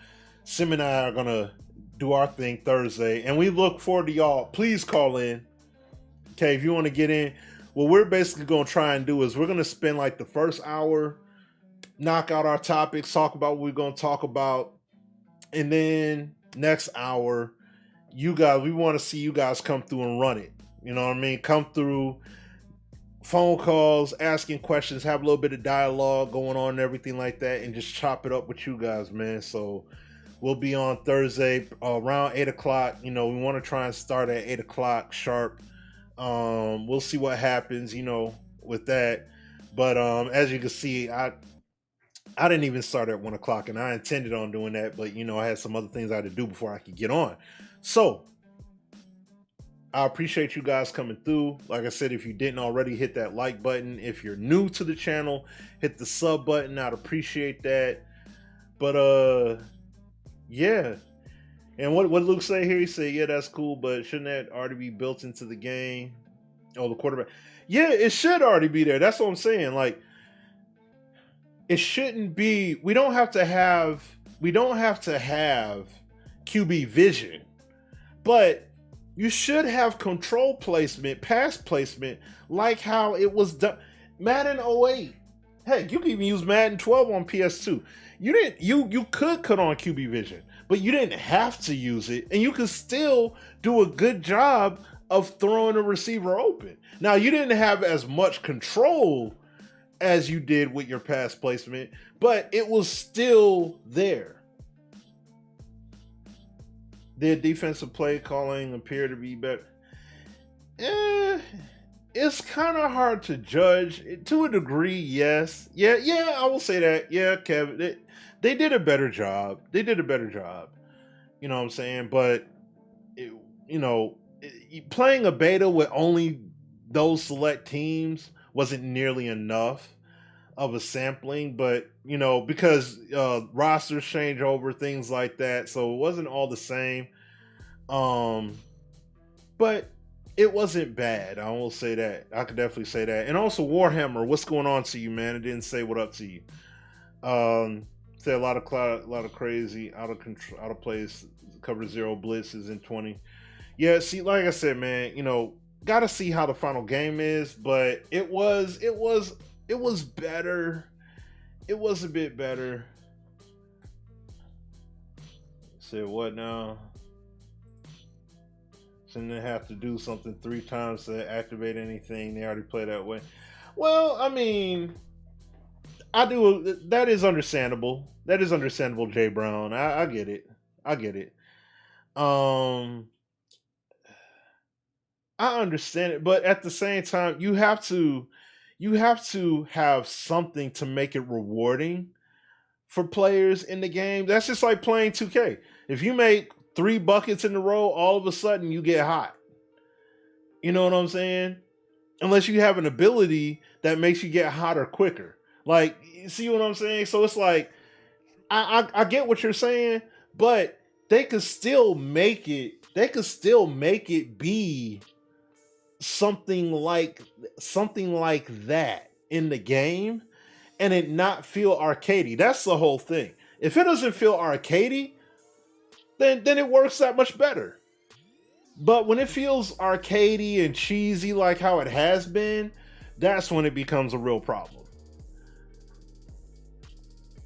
Sim and I are gonna do our thing Thursday, and we look forward to y'all. Please call in. Okay, if you want to get in. What we're basically gonna try and do is we're gonna spend like the first hour, knock out our topics, talk about what we're going to talk about. And then next hour, we want to see you guys come through and run it. You know what I mean? Come through, phone calls, asking questions, have a little bit of dialogue going on and everything like that, and just chop it up with you guys, man. So we'll be on Thursday around 8 o'clock. You know, we want to try and start at 8 o'clock sharp. We'll see what happens, you know, with that. But as you can see, I didn't even start at 1 o'clock, and I intended on doing that, but, you know, I had some other things I had to do before I could get on. So I appreciate you guys coming through. Like I said, if you didn't already, hit that like button. If you're new to the channel, hit the sub button. I'd appreciate that. But yeah. And what Luke say here? He said, yeah, that's cool, but shouldn't that already be built into the game? Oh, the quarterback. Yeah, it should already be there. That's what I'm saying. Like, it shouldn't be. We don't have to have QB vision, but you should have control placement, pass placement, like how it was done. Madden 08. Heck, you can even use Madden 12 on PS2. You could cut on QB vision, but you didn't have to use it, and you could still do a good job of throwing a receiver open. Now, you didn't have as much control as you did with your pass placement, but it was still there. Did defensive play calling appear to be better? It's kind of hard to judge. To a degree, yes. Yeah, I will say that. Yeah, Kevin, they did a better job. You know what I'm saying? But, playing a beta with only those select teams wasn't nearly enough of a sampling, but because rosters change over, things like that, so it wasn't all the same. But it wasn't bad. I will say that. I could definitely say that. And also Warhammer, what's going on to you, man? It didn't say what up to you. Say a lot of crazy, out of control, out of place. Cover zero blitzes in 20. Yeah, see, like I said, man, got to see how the final game is, but it was better. It was a bit better. Say what now? Shouldn't they have to do something 3 times to activate anything? They already play that way. Well, I mean, I do. That is understandable. That is understandable, Jay Brown. I get it. I get it. I understand it, but at the same time, you have to have something to make it rewarding for players in the game. That's just like playing 2K. If you make 3 buckets in a row, all of a sudden you get hot. You know what I'm saying? Unless you have an ability that makes you get hotter quicker. Like, you see what I'm saying? So it's like, I get what you're saying, but they could still make it. They could still make it be something like that in the game, and it not feel arcadey. That's the whole thing. If it doesn't feel arcadey, then it works that much better. But when it feels arcadey and cheesy like how it has been, that's when it becomes a real problem.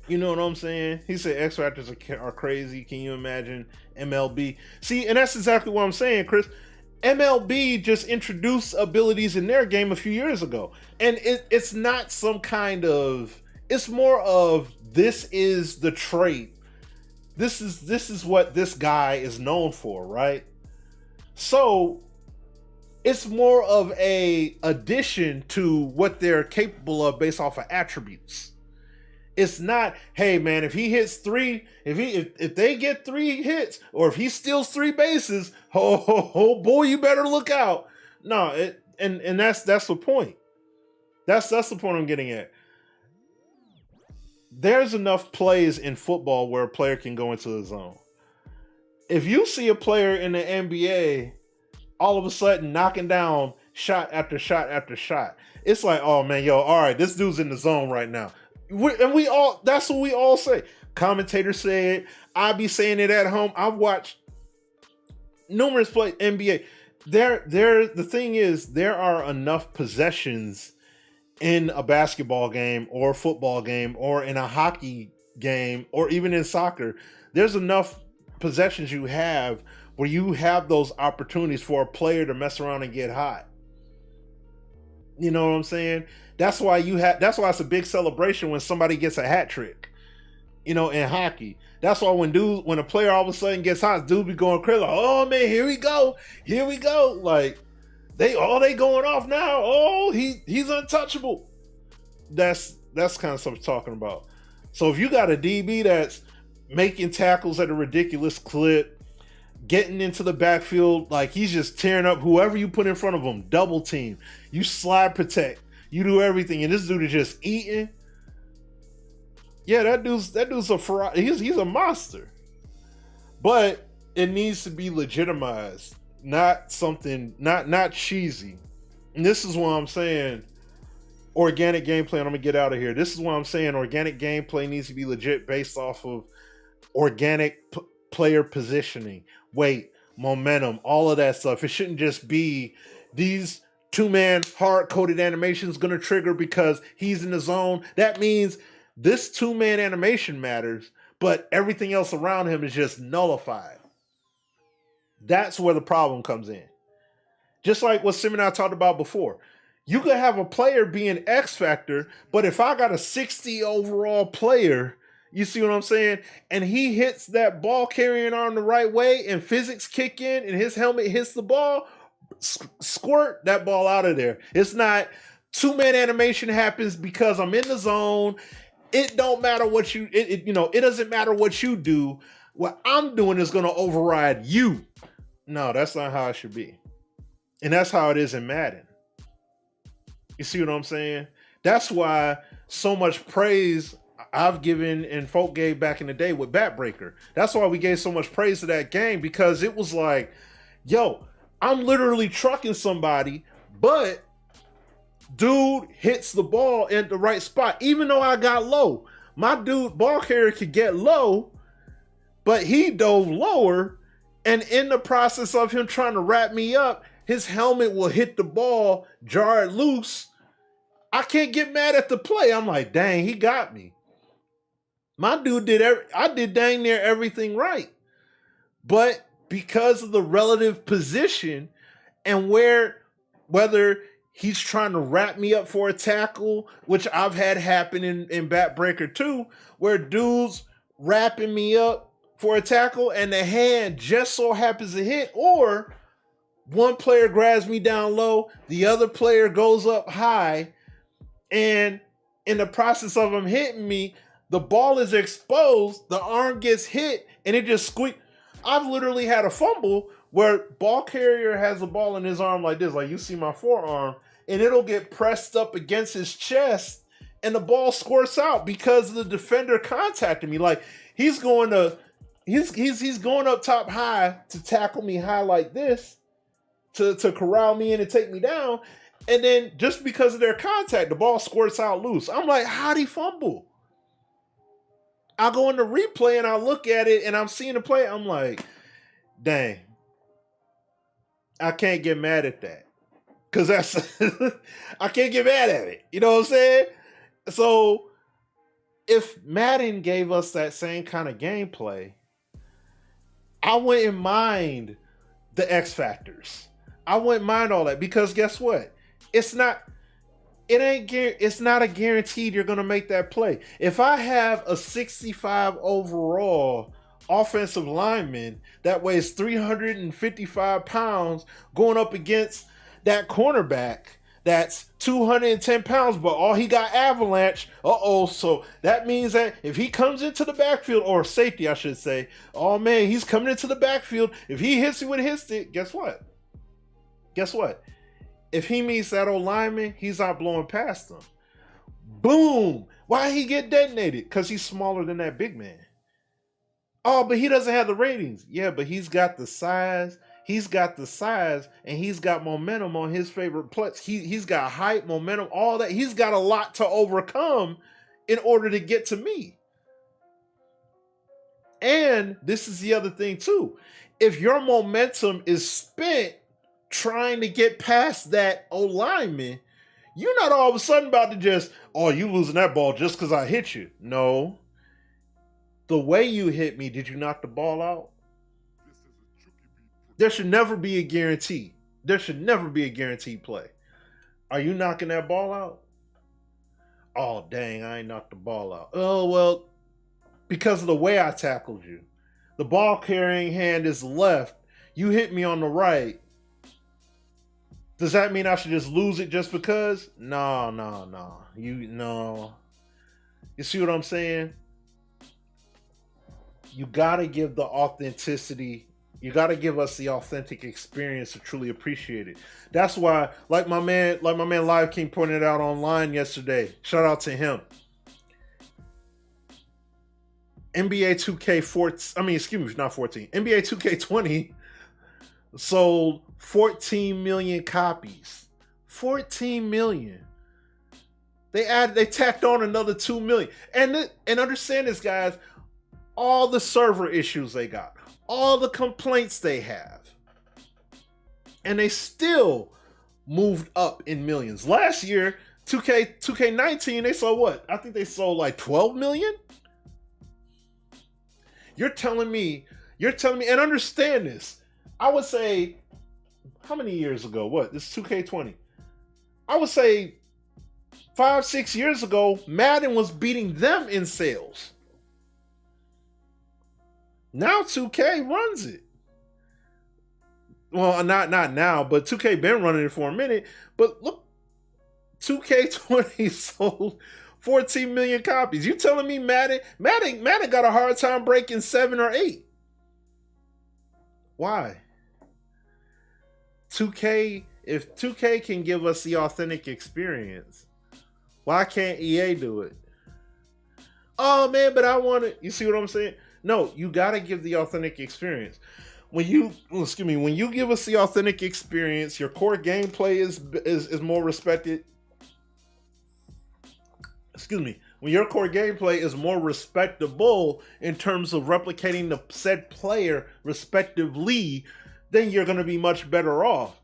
You know what I'm saying? He said X Factors are crazy. Can you imagine MLB? See, and that's exactly what I'm saying, Chris. MLB just introduced abilities in their game a few years ago. And it's not some kind of, it's more of, this is the trait. This is what this guy is known for, right? So it's more of a addition to what they're capable of based off of attributes. It's not, hey man, if he hits 3, if they get 3 hits, or if he steals 3 bases, oh boy, you better look out. No, and that's the point. That's the point I'm getting at. There's enough plays in football where a player can go into the zone. If you see a player in the NBA all of a sudden knocking down shot after shot after shot, it's like, oh man, yo, all right, this dude's in the zone right now. That's what we all say. Commentators say it. I be saying it at home. I've watched numerous play NBA. The thing is, there are enough possessions in a basketball game or a football game or in a hockey game or even in soccer. There's enough possessions you have where you have those opportunities for a player to mess around and get hot. You know what I'm saying? That's why it's a big celebration when somebody gets a hat trick. In hockey. That's why when a player all of a sudden gets hot, dude be going crazy. Like, oh man, here we go. Like, they going off now. Oh, he's untouchable. That's kind of stuff I'm talking about. So if you got a DB that's making tackles at a ridiculous clip, getting into the backfield, like he's just tearing up whoever you put in front of him, double team, you slide protect, you do everything, and this dude is just eating. Yeah, that dude's a Ferrari. He's a monster. But it needs to be legitimized, not something, not cheesy. And this is why I'm saying organic gameplay, and I'm gonna get out of here. This is why I'm saying organic gameplay needs to be legit based off of organic player positioning, weight, momentum, all of that stuff. It shouldn't just be these 2-man hard-coded animations gonna trigger because he's in the zone. That means this 2-man animation matters, but everything else around him is just nullified. That's where the problem comes in. Just like what Sim and I talked about before. You could have a player be an X factor, but if I got a 60 overall player, you see what I'm saying? And he hits that ball carrying arm the right way and physics kick in and his helmet hits the ball, squirt that ball out of there. It's not 2-man animation happens because I'm in the zone. It don't matter what it doesn't matter what you do. What I'm doing is going to override you. No, that's not how it should be. And that's how it is in Madden. You see what I'm saying? That's why so much praise I've given and folk gave back in the day with Batbreaker. That's why we gave so much praise to that game, because it was like, yo, I'm literally trucking somebody, but dude hits the ball in the right spot. Even though I got low, my dude ball carrier could get low, but he dove lower, and in the process of him trying to wrap me up, his helmet will hit the ball, jar it loose. I can't get mad at the play. I'm like, dang, he got me. My dude I did dang near everything right. But because of the relative position and whether he's trying to wrap me up for a tackle, which I've had happen in Backbreaker 2, where dudes wrapping me up for a tackle and the hand just so happens to hit, or one player grabs me down low, the other player goes up high, and in the process of him hitting me, the ball is exposed, the arm gets hit, and it just squeaks. I've literally had a fumble where ball carrier has the ball in his arm like this, like you see my forearm, and it'll get pressed up against his chest, and the ball squirts out because the defender contacted me. Like he's going up top high to tackle me high like this, to corral me in and take me down, and then just because of their contact, the ball squirts out loose. I'm like, how'd he fumble? I go in the replay and I look at it and I'm seeing the play. I'm like, dang, I can't get mad at that. Because I can't get mad at it. You know what I'm saying? So if Madden gave us that same kind of gameplay, I wouldn't mind the X factors. I wouldn't mind all that, because guess what? It's not a guaranteed you're going to make that play. If I have a 65 overall offensive lineman that weighs 355 pounds going up against that cornerback that's 210 pounds, but all he got avalanche, so that means that if he comes into the backfield, or safety I should say, oh man, he's coming into the backfield, if he hits you with his stick, guess what? If he meets that old lineman, he's not blowing past him. Boom! Why he get detonated? Because he's smaller than that big man. Oh, but he doesn't have the ratings. Yeah, but he's got the size. And he's got momentum on his favorite plus. He's got height, momentum, all that. He's got a lot to overcome in order to get to me. And this is the other thing too. If your momentum is spent trying to get past that old lineman, you're not all of a sudden about to just, you losing that ball just because I hit you. No. The way you hit me, did you knock the ball out? There should never be a guarantee. There should never be a guaranteed play. Are you knocking that ball out? Oh, dang, I ain't knocked the ball out. Oh, well, because of the way I tackled you. The ball carrying hand is left. You hit me on the right. Does that mean I should just lose it just because? No. You see what I'm saying? You gotta give the authenticity. You gotta give us the authentic experience to truly appreciate it. That's why, like my man Live King pointed out online yesterday. Shout out to him. NBA 2K20 sold 14 million copies. 14 million. They tacked on another 2 million. And understand this, guys, all the server issues they got, all the complaints they have, and they still moved up in millions. Last year, 2K19, they sold what? I think they sold like 12 million. You're telling me, and understand this, I would say, how many years ago? What? This is 2K20. I would say 5-6 years ago, Madden was beating them in sales. Now 2K runs it. Well, not now, but 2K been running it for a minute. But look, 2K20 sold 14 million copies. You telling me Madden got a hard time breaking 7 or 8? Why? 2K, if 2K can give us the authentic experience, why can't EA do it? Oh man, but I want it. You see what I'm saying? No, you gotta give the authentic experience. when you give us the authentic experience, your core gameplay is more respected. When your core gameplay is more respectable in terms of replicating the said player respectively, then you're going to be much better off.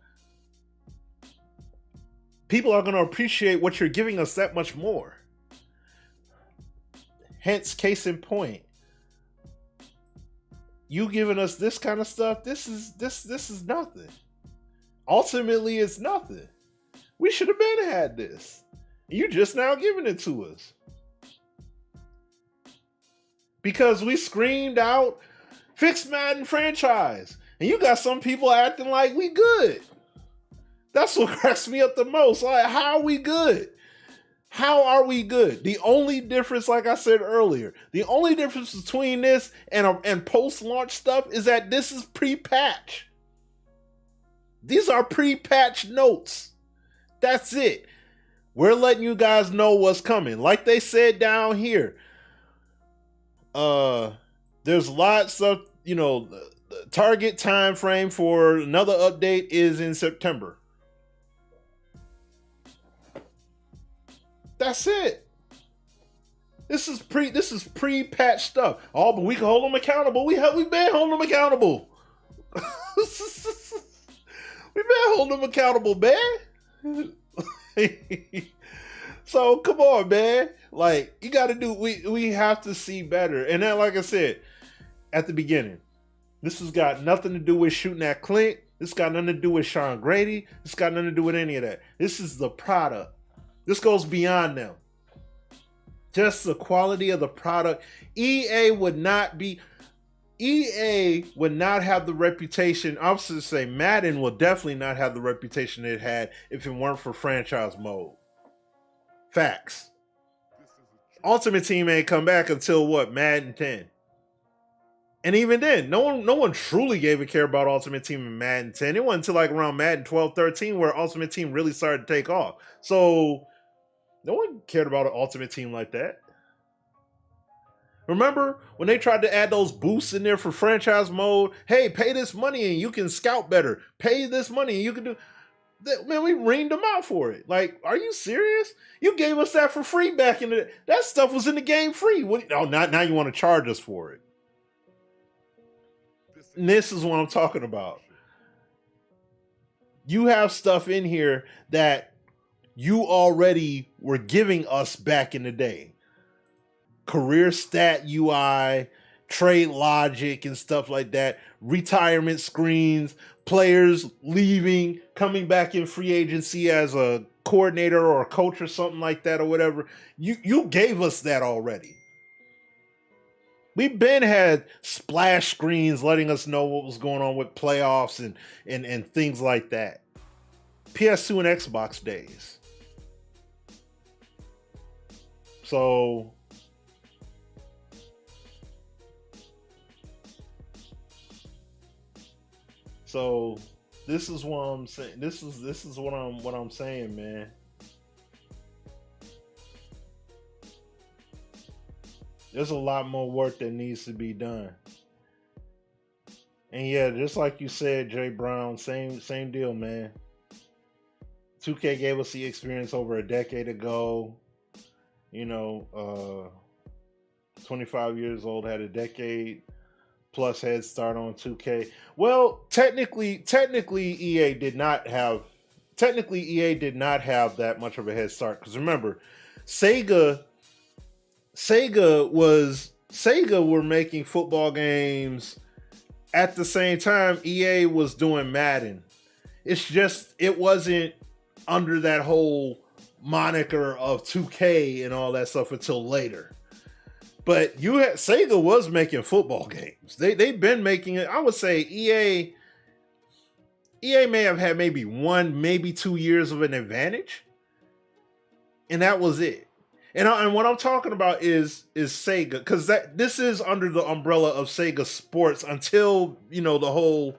People are going to appreciate what you're giving us that much more. Hence, case in point, you giving us this kind of stuff, this is nothing. Ultimately, it's nothing. We should have been had this. You just now giving it to us. Because we screamed out, fix Madden franchise. And you got some people acting like we good. That's what cracks me up the most. Like, how are we good? How are we good? The only difference, like I said earlier, the only difference between this and post-launch stuff is that this is pre-patch. These are pre-patch notes. That's it. We're letting you guys know what's coming. Like they said down here, there's lots of, the target time frame for another update is in September. That's it. This is pre-patch stuff. Oh, but we can hold them accountable. We've been holding them accountable. We've been holding them accountable, man. So come on, man. Like, you got to do. We have to see better. And then, like I said at the beginning, this has got nothing to do with shooting at Clint. This got nothing to do with Sean Grady. This got nothing to do with any of that. This is the product. This goes beyond them. Just the quality of the product. EA would not have the reputation. I was to say Madden will definitely not have the reputation it had if it weren't for franchise mode. Facts. Ultimate Team ain't come back until what? Madden 10. And even then, no one truly gave a care about Ultimate Team in Madden 10. It wasn't until like around Madden 12, 13 where Ultimate Team really started to take off. So no one cared about an Ultimate Team like that. Remember when they tried to add those boosts in there for franchise mode? Hey, pay this money and you can scout better. Pay this money and you can do... Man, we reamed them out for it. Like, are you serious? You gave us that for free back in the... That stuff was in the game free. Now you want to charge us for it. And this is what I'm talking about. You have stuff in here that you already were giving us back in the day. Career stat UI, trade logic and stuff like that. Retirement screens, players leaving, coming back in free agency as a coordinator or a coach or something like that or whatever. You gave us that already. We've been had splash screens letting us know what was going on with playoffs and things like that. PS2 and Xbox days. So this is what I'm saying. This is what I'm saying, man. There's a lot more work that needs to be done. And yeah, just like you said, Jay Brown, same deal, man. 2K gave us the experience over a decade ago. 25 years old, had a decade plus head start on 2K. Well, technically EA did not have that much of a head start, because remember, Sega were making football games at the same time EA was doing Madden. It's just it wasn't under that whole moniker of 2K and all that stuff until later. But Sega was making football games. They've been making it. I would say EA may have had maybe 1, maybe 2 years of an advantage, and that was it. And what I'm talking about is Sega, because this is under the umbrella of Sega Sports until the whole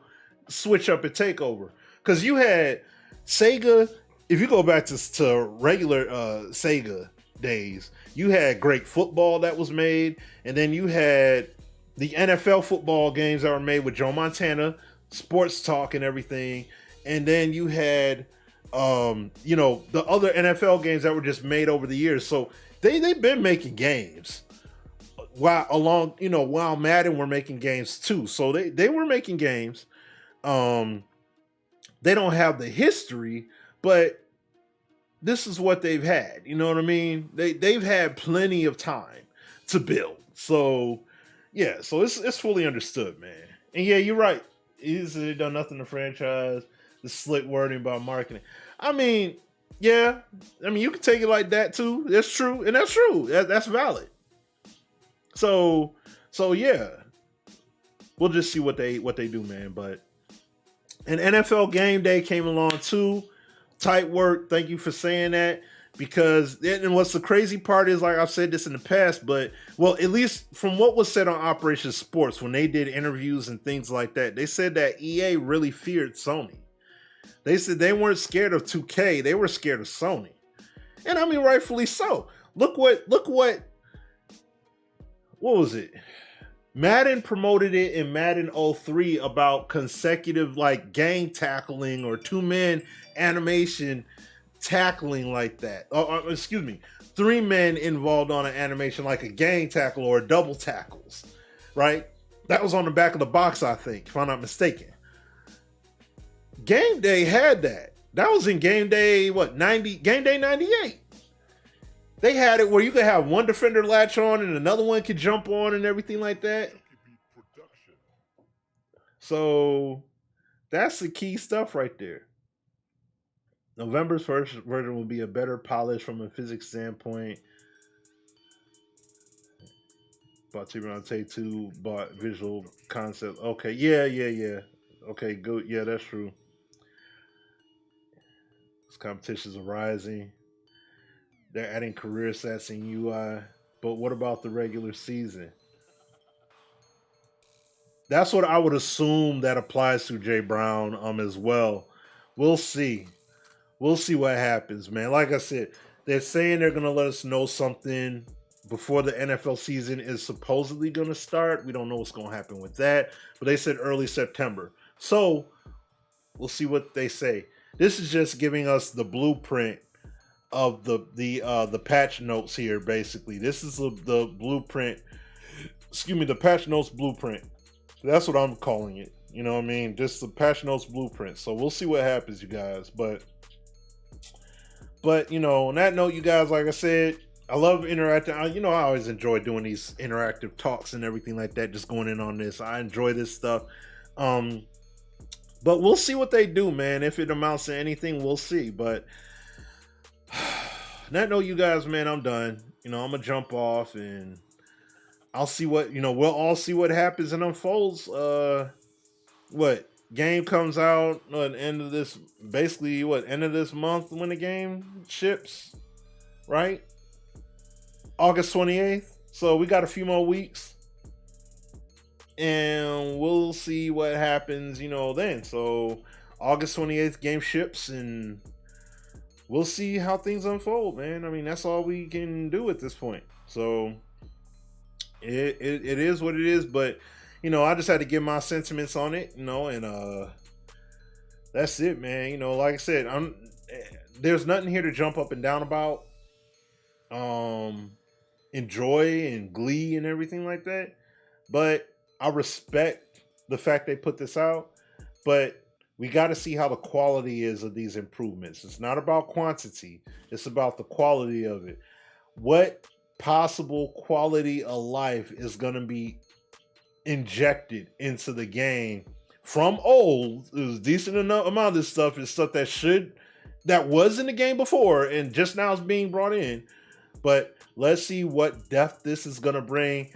switch up and takeover. Because you had Sega. If you go back to regular Sega days, you had great football that was made, and then you had the NFL football games that were made with Joe Montana, sports talk and everything, and then you had the other NFL games that were just made over the years. So they've been making games while Madden were making games too. So they were making games. They don't have the history, but this is what they've had. You know what I mean? They've had plenty of time to build. So yeah, so it's fully understood, man. And yeah, you're right. Easily done nothing to franchise. The slick wording about marketing. I mean, yeah. I mean, you can take it like that too. That's true, and that's true. That's valid. So yeah, we'll just see what they do, man. But an NFL game day came along too. Tight work. Thank you for saying that. Because, and what's the crazy part is, like I've said this in the past, but, well, at least from what was said on Operation Sports, when they did interviews and things like that, they said that EA really feared Sony. They said they weren't scared of 2K, they were scared of Sony. And I mean, rightfully so. Look what was it? Madden promoted it in Madden 03 about consecutive, like, gang tackling or two-man animation tackling like that. Excuse me, 3 men involved on an animation like a gang tackle or a double tackles, right? That was on the back of the box, I think, if I'm not mistaken. Game Day had that. That was in Game Day, Game Day 98. They had it where you could have one defender latch on and another one could jump on and everything like that. So that's the key stuff right there. November's first version will be a better polish from a physics standpoint. Bought T-Round Take 2, bought visual concept. Okay, yeah. Okay, good. Yeah, that's true. This competitions are rising. They're adding career sets in UI. But what about the regular season? That's what I would assume that applies to Jay Brown as well. We'll see. We'll see what happens, man. Like I said, they're saying they're going to let us know something before the NFL season is supposedly going to start. We don't know what's going to happen with that, but they said early September. So we'll see what they say. This is just giving us the blueprint of the patch notes here, basically. This is the blueprint. Excuse me, the patch notes blueprint. That's what I'm calling it. You know what I mean? Just the patch notes blueprint. So we'll see what happens, you guys. But on that note, you guys, like I said, I love interacting. I always enjoy doing these interactive talks and everything like that, just going in on this. I enjoy this stuff. But we'll see what they do, man. If it amounts to anything, we'll see. But on that note, you guys, man, I'm done. I'm going to jump off and I'll see what, we'll all see what happens and unfolds. What game comes out at the end of this, end of this month when the game ships, right? August 28th. So we got a few more weeks and we'll see what happens, then. So August 28th game ships and we'll see how things unfold, man. I mean, that's all we can do at this point. So it is what it is, but I just had to give my sentiments on it, and that's it, man. Like I said, there's nothing here to jump up and down about. Enjoy and glee and everything like that. But I respect the fact they put this out, but we got to see how the quality is of these improvements. It's not about quantity. It's about the quality of it. What possible quality of life is going to be injected into the game from old? It was decent enough amount of this stuff is stuff that was in the game before and just now is being brought in. But let's see what depth this is going to bring.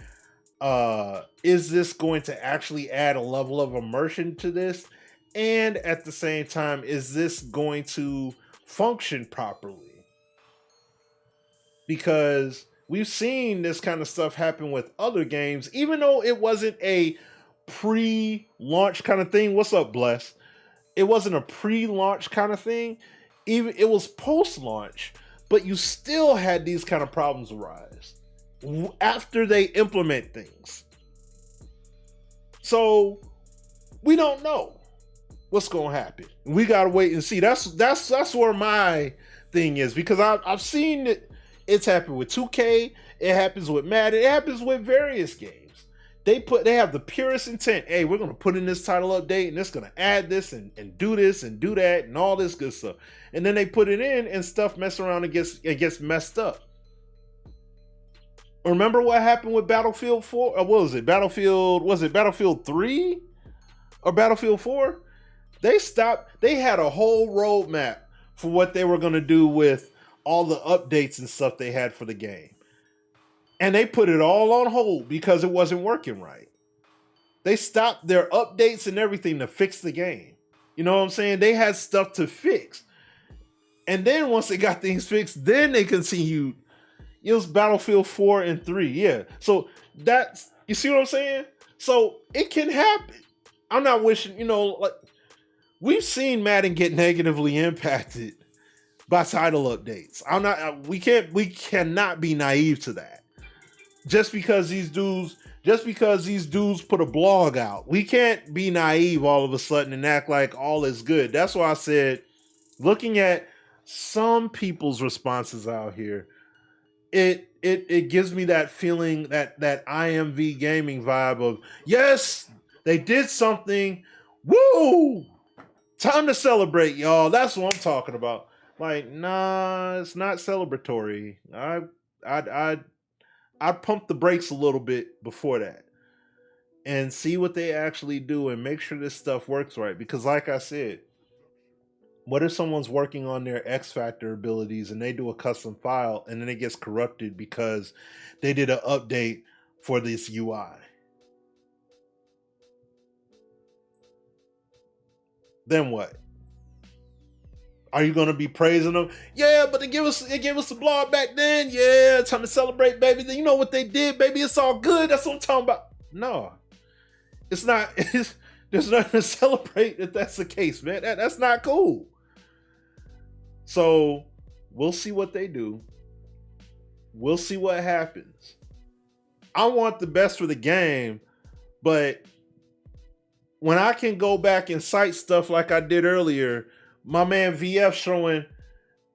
Is this going to actually add a level of immersion to this? And at the same time, is this going to function properly? Because we've seen this kind of stuff happen with other games, even though it wasn't a pre-launch kind of thing. What's up, Bless? It wasn't a pre-launch kind of thing. Even it was post-launch, but you still had these kind of problems arise after they implement things. So we don't know what's gonna happen. We gotta wait and see. That's where my thing is, because I've seen it. It's happened with 2K. It happens with Madden. It happens with various games. They have the purest intent. Hey, we're gonna put in this title update, and it's gonna add this and do this and do that and all this good stuff. And then they put it in, and stuff mess around and gets messed up. Remember what happened with Battlefield 4? Or what was it? Was it Battlefield 3 or Battlefield 4? They had a whole roadmap for what they were going to do with all the updates and stuff they had for the game. And they put it all on hold because it wasn't working right. They stopped their updates and everything to fix the game. You know what I'm saying? They had stuff to fix. And then once they got things fixed, then they continued. It was Battlefield 4 and 3. Yeah. So that's, you see what I'm saying? So it can happen. I'm not wishing, like, we've seen Madden get negatively impacted by title updates. We cannot be naive to that. Just because these dudes put a blog out, we can't be naive all of a sudden and act like all is good. That's why I said, looking at some people's responses out here, it gives me that feeling, that IMV gaming vibe of, yes, they did something. Woo! Time to celebrate, y'all. That's what I'm talking about. Like, nah, it's not celebratory. I'd pump the brakes a little bit before that and see what they actually do and make sure this stuff works right. Because like I said, what if someone's working on their X Factor abilities and they do a custom file and then it gets corrupted because they did an update for this UI? Then what? Are you going to be praising them? Yeah, but they gave us the blog back then. Yeah, time to celebrate, baby. You know what they did, baby. It's all good. That's what I'm talking about. No, it's not. There's nothing to celebrate if that's the case, man. That's not cool. So we'll see what they do. We'll see what happens. I want the best for the game, but when I can go back and cite stuff like I did earlier, my man VF showing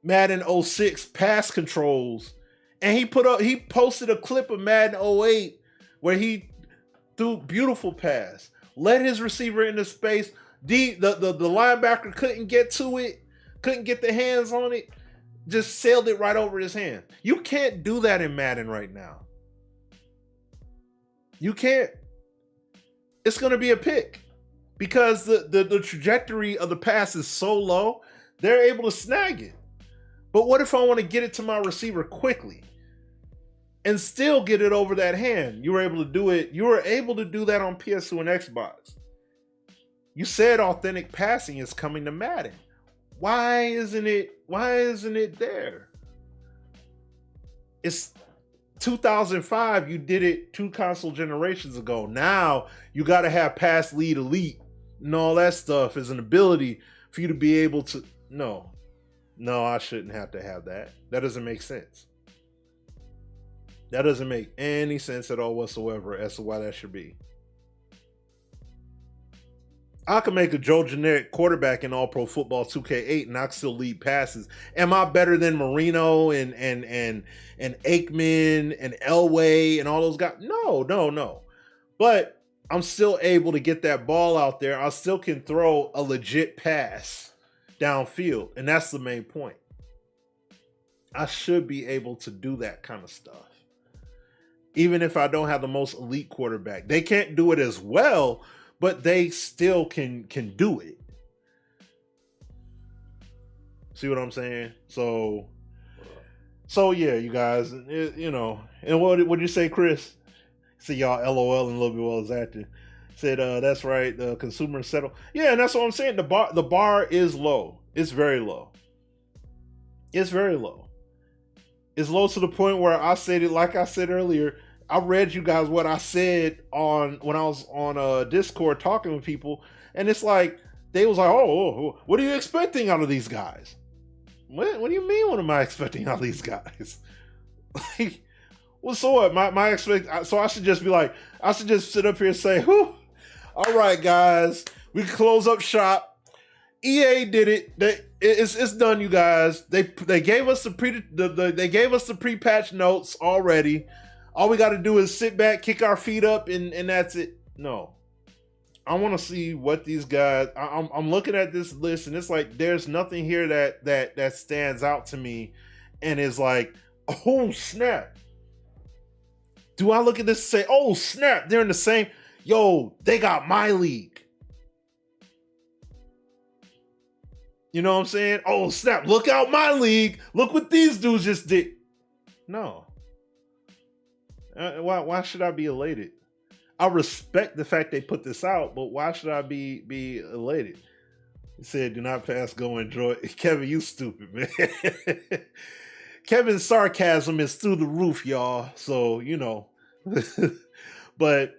Madden 06 pass controls, and he posted a clip of Madden 08 where he threw beautiful pass, led his receiver into space. The linebacker couldn't get to it, couldn't get the hands on it, just sailed it right over his hand. You can't do that in Madden right now. You can't. It's going to be a pick. Because the trajectory of the pass is so low, they're able to snag it. But what if I want to get it to my receiver quickly and still get it over that hand? You were able to do it. You were able to do that on PS2 and Xbox. You said authentic passing is coming to Madden. Why isn't it there? It's 2005. You did it 2 console generations ago. Now you got to have pass lead elite and all that stuff as an ability for you to be able to. No, I shouldn't have to have that. That doesn't make sense. That doesn't make any sense at all whatsoever as to why that should be. I can make a Joe Generic quarterback in All Pro Football 2K8 and I can still lead passes. Am I better than Marino and Aikman and Elway and all those guys? No. But I'm still able to get that ball out there. I still can throw a legit pass downfield. And that's the main point. I should be able to do that kind of stuff. Even if I don't have the most elite quarterback. They can't do it as well, but they still can do it. See what I'm saying? So yeah, you guys, and what did you say, Chris? See y'all LOL and a little bit while I was acting. Said that's right, the consumer settle. Yeah, and that's what I'm saying. The bar is low. It's very low. It's very low. It's low to the point where I said it, like I said earlier. I read you guys what I said when I was on Discord talking with people, and it's like they was like, "Oh, what are you expecting out of these guys?" What do you mean? What am I expecting out of these guys? Like, well, so what? My expect. So I should just be like, I should just sit up here and say, "Whew, All right, guys, we can close up shop. EA did it. It's done, you guys. They gave us they gave us the pre-patch notes already. All we got to do is sit back, kick our feet up, and that's it. No, I want to see what these guys. I'm looking at this list, and it's like there's nothing here that stands out to me, and is like, oh snap. Do I look at this and say, oh snap, they're in the same? Yo, they got my league. You know what I'm saying? Oh snap, look out my league. Look what these dudes just did. No. Why should I be elated? I respect the fact they put this out, but why should I be elated? He said, do not pass, go enjoy. Kevin, you stupid, man. Kevin's sarcasm is through the roof, y'all. So, you know. but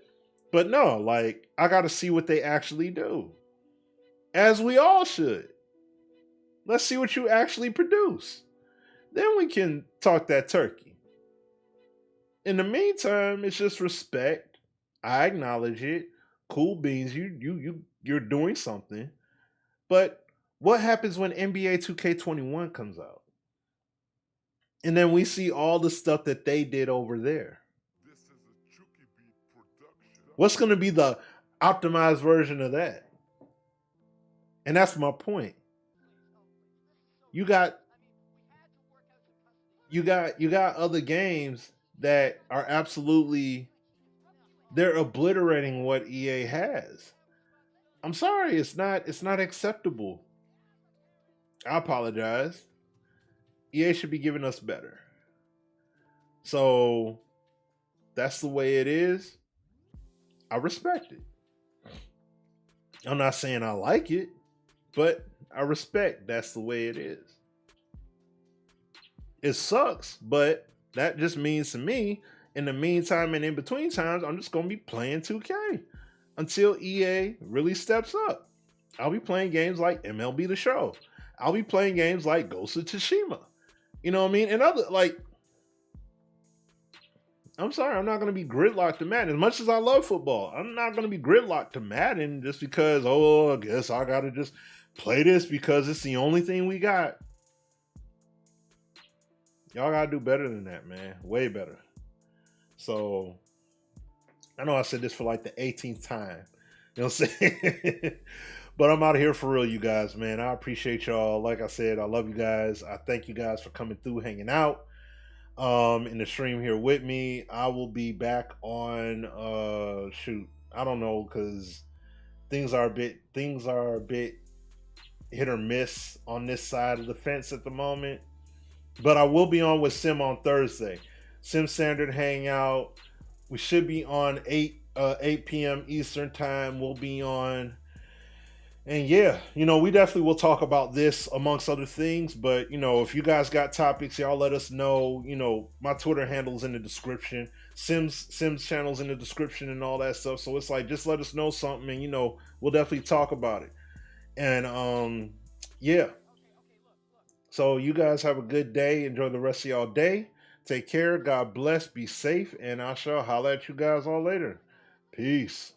no, like, I gotta see what they actually do. As we all should. Let's see what you actually produce. Then we can talk that turkey. In the meantime, it's just respect. I acknowledge it. Cool beans. You're doing something. But what happens when NBA 2K21 comes out? And then we see all the stuff that they did over there. What's going to be the optimized version of that? And that's my point. You got other games that are absolutely, they're obliterating what EA has. I'm sorry, it's not acceptable. I apologize. EA should be giving us better. So that's the way it is. I respect it. I'm not saying I like it, but I respect that's the way it is. It sucks, but that just means to me, in the meantime and in between times, I'm just going to be playing 2K until EA really steps up. I'll be playing games like MLB The Show. I'll be playing games like Ghost of Tsushima. You know what I mean? And other, like, I'm sorry, I'm not going to be gridlocked to Madden. As much as I love football, I'm not going to be gridlocked to Madden just because, oh, I guess I got to just play this because it's the only thing we got. Y'all got to do better than that, man. Way better. So, I know I said this for like the 18th time. You know what I'm saying? But I'm out of here for real, you guys, man. I appreciate y'all. Like I said, I love you guys. I thank you guys for coming through, hanging out in the stream here with me. I will be back on I don't know, because things are a bit hit or miss on this side of the fence at the moment. But I will be on with Sim on Thursday. Sim Standard Hangout. We should be on 8 p.m. Eastern time. We'll be on. And yeah, we definitely will talk about this amongst other things. But, if you guys got topics, y'all let us know. My Twitter handle's in the description. Sim's channel's in the description and all that stuff. So it's like, just let us know something and, we'll definitely talk about it. And, yeah. So you guys have a good day. Enjoy the rest of y'all day. Take care. God bless. Be safe. And I shall holler at you guys all later. Peace.